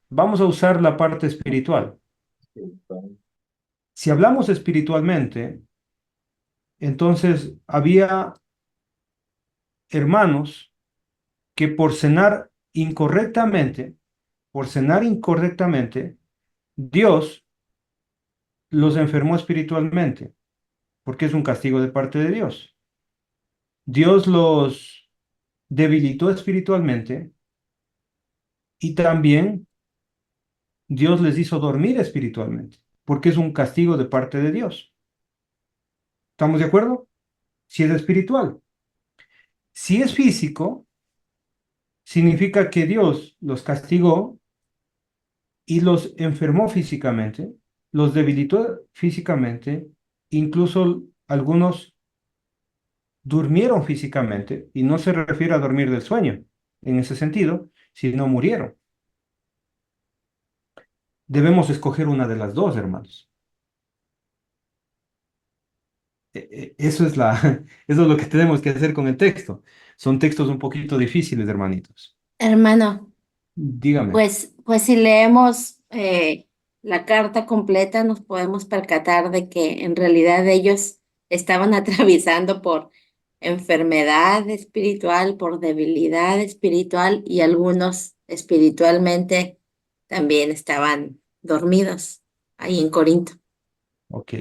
Vamos a usar la parte espiritual. Si hablamos espiritualmente, entonces había hermanos que por cenar incorrectamente, Dios los enfermó espiritualmente, porque es un castigo de parte de Dios. Dios los debilitó espiritualmente y también Dios les hizo dormir espiritualmente, porque es un castigo de parte de Dios. ¿Estamos de acuerdo? Si es espiritual. Si es físico, significa que Dios los castigó y los enfermó físicamente, los debilitó físicamente, incluso algunos durmieron físicamente, y no se refiere a dormir del sueño en ese sentido, sino murieron. Debemos escoger una de las dos, hermanos. Eso es eso es lo que tenemos que hacer con el texto. Son textos un poquito difíciles, hermanitos. Hermano, Dígame. pues si leemos la carta completa, nos podemos percatar de que en realidad ellos estaban atravesando por enfermedad espiritual, por debilidad espiritual y algunos espiritualmente también estaban dormidos ahí en Corinto. Ok,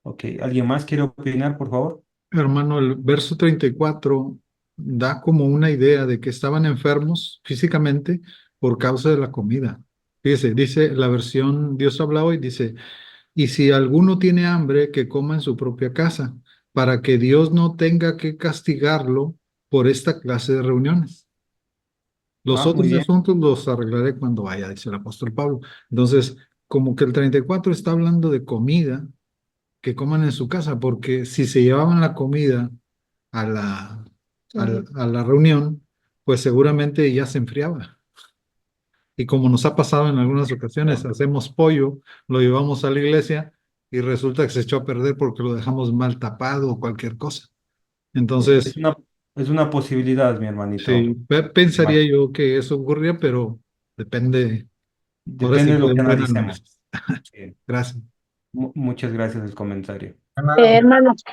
ok. ¿Alguien más quiere opinar, por favor? Hermano, el verso 34 da como una idea de que estaban enfermos físicamente por causa de la comida. Fíjese, dice la versión Dios habla hoy, dice, y si alguno tiene hambre, que coma en su propia casa, para que Dios no tenga que castigarlo por esta clase de reuniones. Los Ah, muy otros bien. asuntos los arreglaré cuando vaya, dice el apóstol Pablo. Entonces, como que el 34 está hablando de comida, que coman en su casa, porque si se llevaban la comida a a la reunión, pues seguramente ya se enfriaba. Y como nos ha pasado en algunas ocasiones, hacemos pollo, lo llevamos a la iglesia y resulta que se echó a perder porque lo dejamos mal tapado o cualquier cosa. Es Entonces, una, es una posibilidad, mi sí, hermanito. pensaría yo que eso ocurría, pero depende, ahora Depende sí de que lo de que un buen analicemos. análisis. Sí. Gracias. Muchas gracias por el comentario.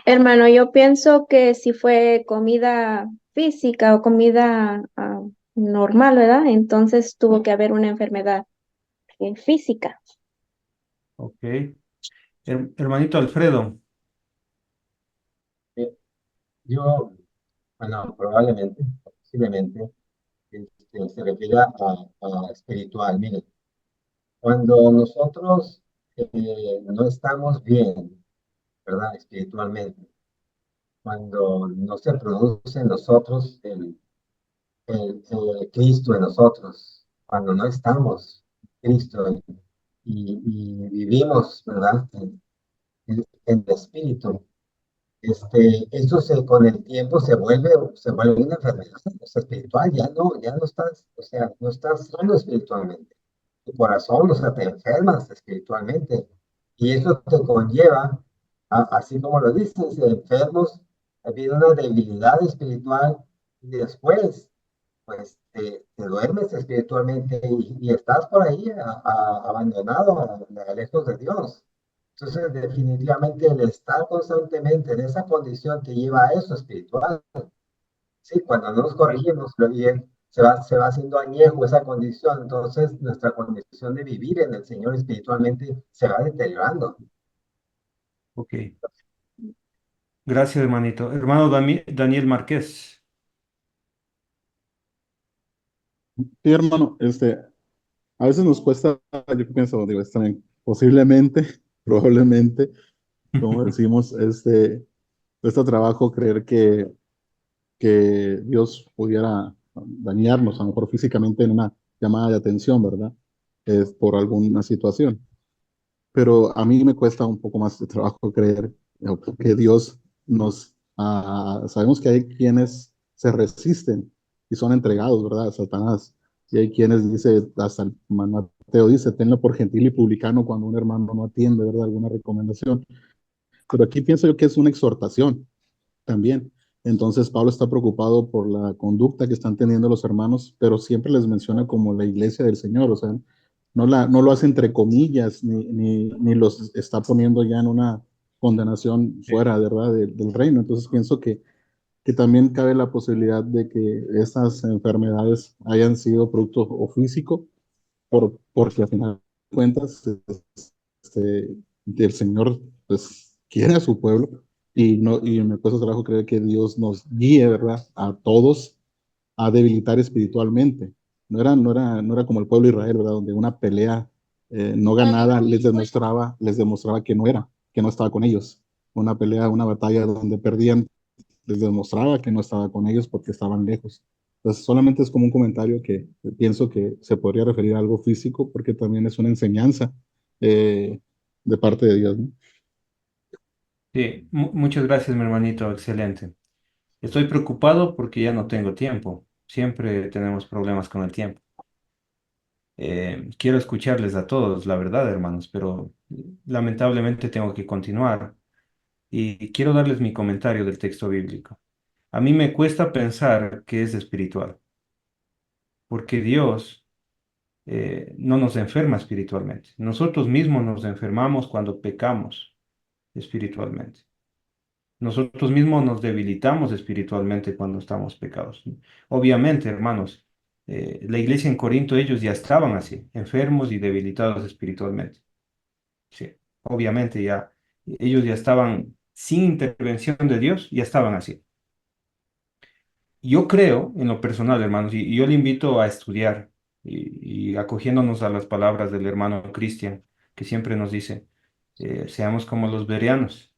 Hermano, yo pienso que si fue comida física o comida normal, ¿verdad? Entonces tuvo que haber una enfermedad física. Ok. Hermanito Alfredo. Yo, bueno, probablemente, posiblemente, se refiere a espiritual. Mire, cuando nosotros no estamos bien, ¿verdad? Espiritualmente, cuando no se produce en nosotros el Cristo en nosotros, cuando no estamos Cristo y vivimos, ¿verdad? En el espíritu, eso con el tiempo se vuelve una enfermedad, o sea, espiritual, ya no estás, o sea, no estás sano espiritualmente. Tu corazón, o sea, te enfermas espiritualmente. Y eso te conlleva, así como lo dices, enfermos, habido una debilidad espiritual y después, pues, te duermes espiritualmente y estás por ahí abandonado, lejos de Dios. Entonces, definitivamente el estar constantemente en esa condición te lleva a eso espiritual. Sí, cuando no nos corregimos, lo bien, se va haciendo añejo esa condición, entonces nuestra condición de vivir en el Señor espiritualmente se va deteriorando. Ok. Gracias, hermanito. Hermano Daniel Márquez. Sí, hermano, a veces nos cuesta, yo pienso, digo, también, posiblemente, probablemente, como decimos, cuesta trabajo creer que Dios pudiera dañarnos, a lo mejor físicamente en una llamada de atención, ¿verdad? Es por alguna situación. Pero a mí me cuesta un poco más de trabajo creer que Dios sabemos que hay quienes se resisten y son entregados, ¿verdad? A Satanás. Y hay quienes dice, hasta el Mateo dice, tenlo por gentil y publicano cuando un hermano no atiende, ¿verdad? Alguna recomendación. Pero aquí pienso yo que es una exhortación también. Entonces Pablo está preocupado por la conducta que están teniendo los hermanos, pero siempre les menciona como la iglesia del Señor, o sea, no lo hace entre comillas, ni los está poniendo ya en una condenación fuera, ¿verdad? Del reino. Entonces pienso que también cabe la posibilidad de que esas enfermedades hayan sido producto o físico, porque al final de cuentas, el Señor pues quiere a su pueblo y me cuesta trabajo creer que Dios nos guíe, ¿verdad? A todos a debilitar espiritualmente. No era como el pueblo de Israel, ¿verdad? Donde una pelea no ganada les demostraba que no estaba con ellos. Una pelea, una batalla donde perdían, les demostraba que no estaba con ellos porque estaban lejos. Entonces, solamente es como un comentario que pienso que se podría referir a algo físico porque también es una enseñanza de parte de Dios, ¿no? Sí, muchas gracias, mi hermanito. Excelente. Estoy preocupado porque ya no tengo tiempo. Siempre tenemos problemas con el tiempo. Quiero escucharles a todos, la verdad, hermanos, pero lamentablemente tengo que continuar. Y quiero darles mi comentario del texto bíblico. A mí me cuesta pensar que es espiritual, porque Dios no nos enferma espiritualmente. Nosotros mismos nos enfermamos cuando pecamos espiritualmente. Nosotros mismos nos debilitamos espiritualmente cuando estamos pecados. Obviamente, hermanos, la iglesia en Corinto, ellos ya estaban así, enfermos y debilitados espiritualmente. Sí, obviamente ya, ellos ya estaban sin intervención de Dios, ya estaban así. Yo creo, en lo personal, hermanos, y yo le invito a estudiar y acogiéndonos a las palabras del hermano Cristian, que siempre nos dice, seamos como los bereanos,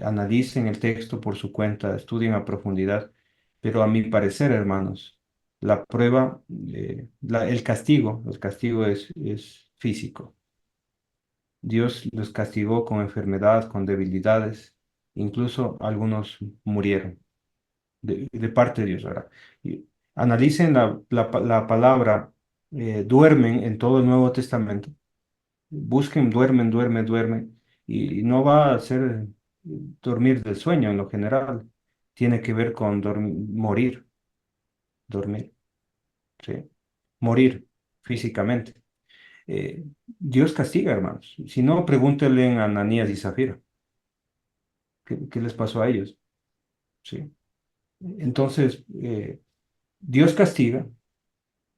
analicen el texto por su cuenta, estudien a profundidad, pero a mi parecer, hermanos, la prueba, el castigo es físico. Dios los castigó con enfermedad, con debilidades, incluso algunos murieron de parte de Dios, ¿verdad? Y analicen la palabra duermen en todo el Nuevo Testamento. Busquen duermen, duermen, duermen. Y no va a ser dormir del sueño en lo general. Tiene que ver con morir, dormir, ¿sí? Morir físicamente. Dios castiga, hermanos. Si no, pregúntenle a Ananías y Zafira. ¿Qué les pasó a ellos? ¿Sí? Entonces, Dios castiga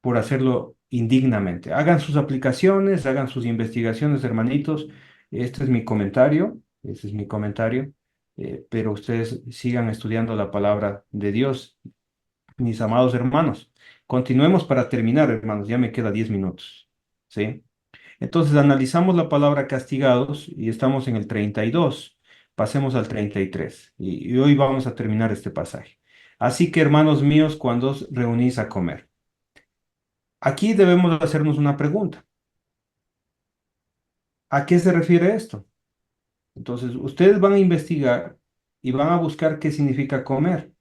por hacerlo indignamente. Hagan sus aplicaciones, hagan sus investigaciones, hermanitos. Este es mi comentario, este es mi comentario, pero ustedes sigan estudiando la palabra de Dios, mis amados hermanos. Continuemos para terminar, hermanos, ya me queda 10 minutos, ¿sí? Entonces analizamos la palabra castigados y estamos en el 32. Pasemos al 33 y hoy vamos a terminar este pasaje. Así que, hermanos míos, cuando os reunís a comer. Aquí debemos hacernos una pregunta. ¿A qué se refiere esto? Entonces, ustedes van a investigar y van a buscar qué significa comer.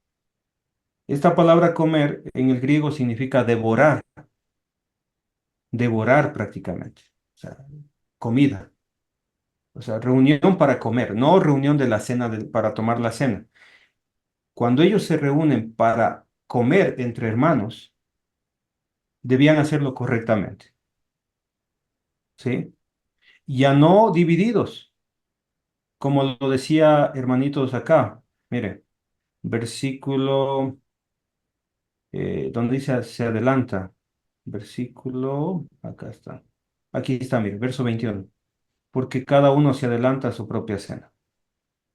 Esta palabra comer en el griego significa devorar, devorar prácticamente. O sea, comida. O sea, reunión para comer, no reunión de la cena para tomar la cena. Cuando ellos se reúnen para comer entre hermanos, debían hacerlo correctamente, ¿sí? Ya no divididos, como lo decía hermanitos acá. Mire, versículo donde dice se adelanta. Versículo, acá está. Aquí está, mire, verso 21. Porque cada uno se adelanta a su propia cena.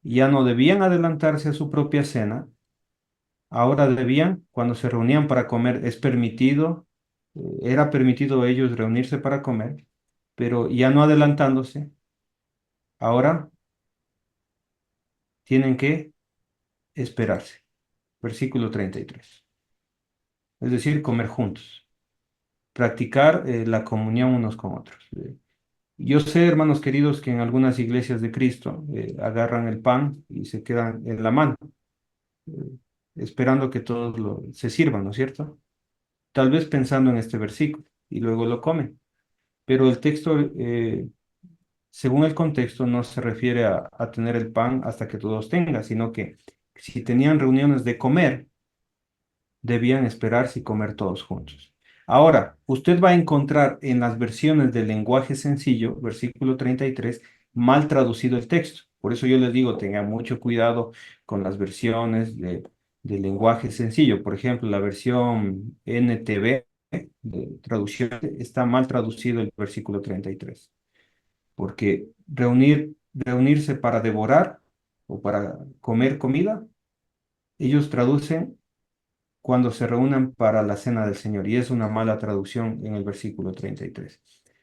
Ya no debían adelantarse a su propia cena. Ahora debían, cuando se reunían para comer, es permitido, era permitido ellos reunirse para comer, pero ya no adelantándose, ahora tienen que esperarse. Versículo 33. Es decir, comer juntos, practicar la comunión unos con otros. Yo sé, hermanos queridos, que en algunas iglesias de Cristo agarran el pan y se quedan en la mano, eh, esperando que todos se sirvan, ¿no es cierto? Tal vez pensando en este versículo y luego lo comen. Pero el texto, según el contexto, no se refiere a tener el pan hasta que todos tengan, sino que si tenían reuniones de comer, debían esperarse y comer todos juntos. Ahora, usted va a encontrar en las versiones del lenguaje sencillo, versículo 33, mal traducido el texto. Por eso yo les digo, tengan mucho cuidado con las versiones del lenguaje sencillo. Por ejemplo, la versión NTV de traducción está mal traducido el versículo 33, porque reunirse para devorar o para comer comida, ellos traducen cuando se reúnan para la cena del Señor, y es una mala traducción en el versículo 33.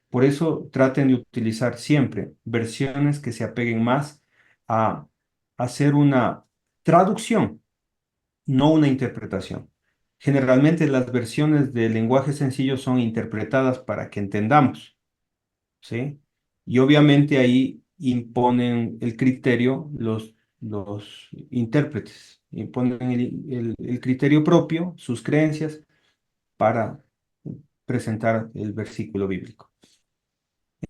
Por eso traten de utilizar siempre versiones que se apeguen más a hacer una traducción, no una interpretación. Generalmente las versiones del lenguaje sencillo son interpretadas para que entendamos, ¿sí? Y obviamente ahí imponen el criterio los intérpretes, imponen el criterio propio, sus creencias, para presentar el versículo bíblico.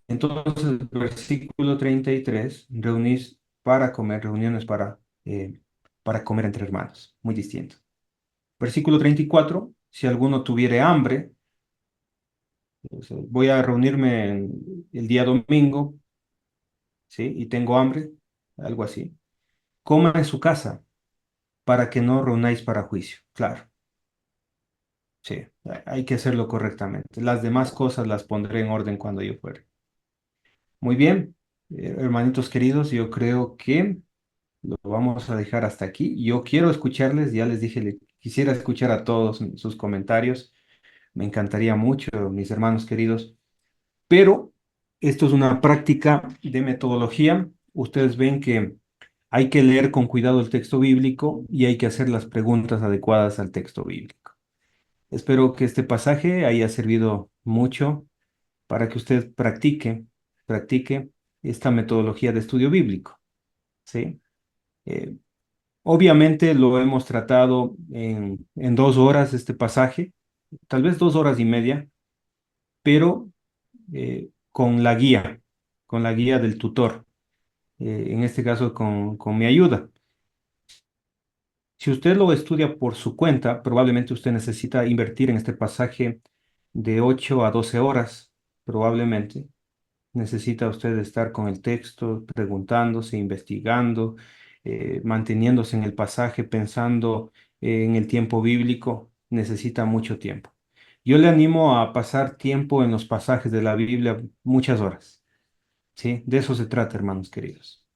Entonces, versículo 33, reunís para comer, reuniones para comer entre hermanos, muy distinto. Versículo 34, si alguno tuviere hambre, voy a reunirme el día domingo, ¿sí? Y tengo hambre, algo así. coma en su casa para que no reunáis para juicio. Claro, sí, hay que hacerlo correctamente. Las demás cosas las pondré en orden cuando yo fuere. Muy bien, hermanitos queridos, yo creo que lo vamos a dejar hasta aquí. Yo quiero escucharles, ya les dije, quisiera escuchar a todos sus comentarios. Me encantaría mucho, mis hermanos queridos, pero esto es una práctica de metodología. Ustedes ven que hay que leer con cuidado el texto bíblico y hay que hacer las preguntas adecuadas al texto bíblico. Espero que este pasaje haya servido mucho para que usted practique esta metodología de estudio bíblico, ¿sí? Eh, Obviamente lo hemos tratado en 2 horas este pasaje, tal vez 2 horas y media, pero con la guía del tutor, en este caso con mi ayuda. Si usted lo estudia por su cuenta, probablemente usted necesita invertir en este pasaje de 8 a 12 horas, probablemente. Necesita usted estar con el texto, preguntándose, investigando, manteniéndose en el pasaje, pensando en el tiempo bíblico. Necesita mucho tiempo. Yo le animo a pasar tiempo en los pasajes de la Biblia, muchas horas. ¿Sí? De eso se trata, hermanos queridos.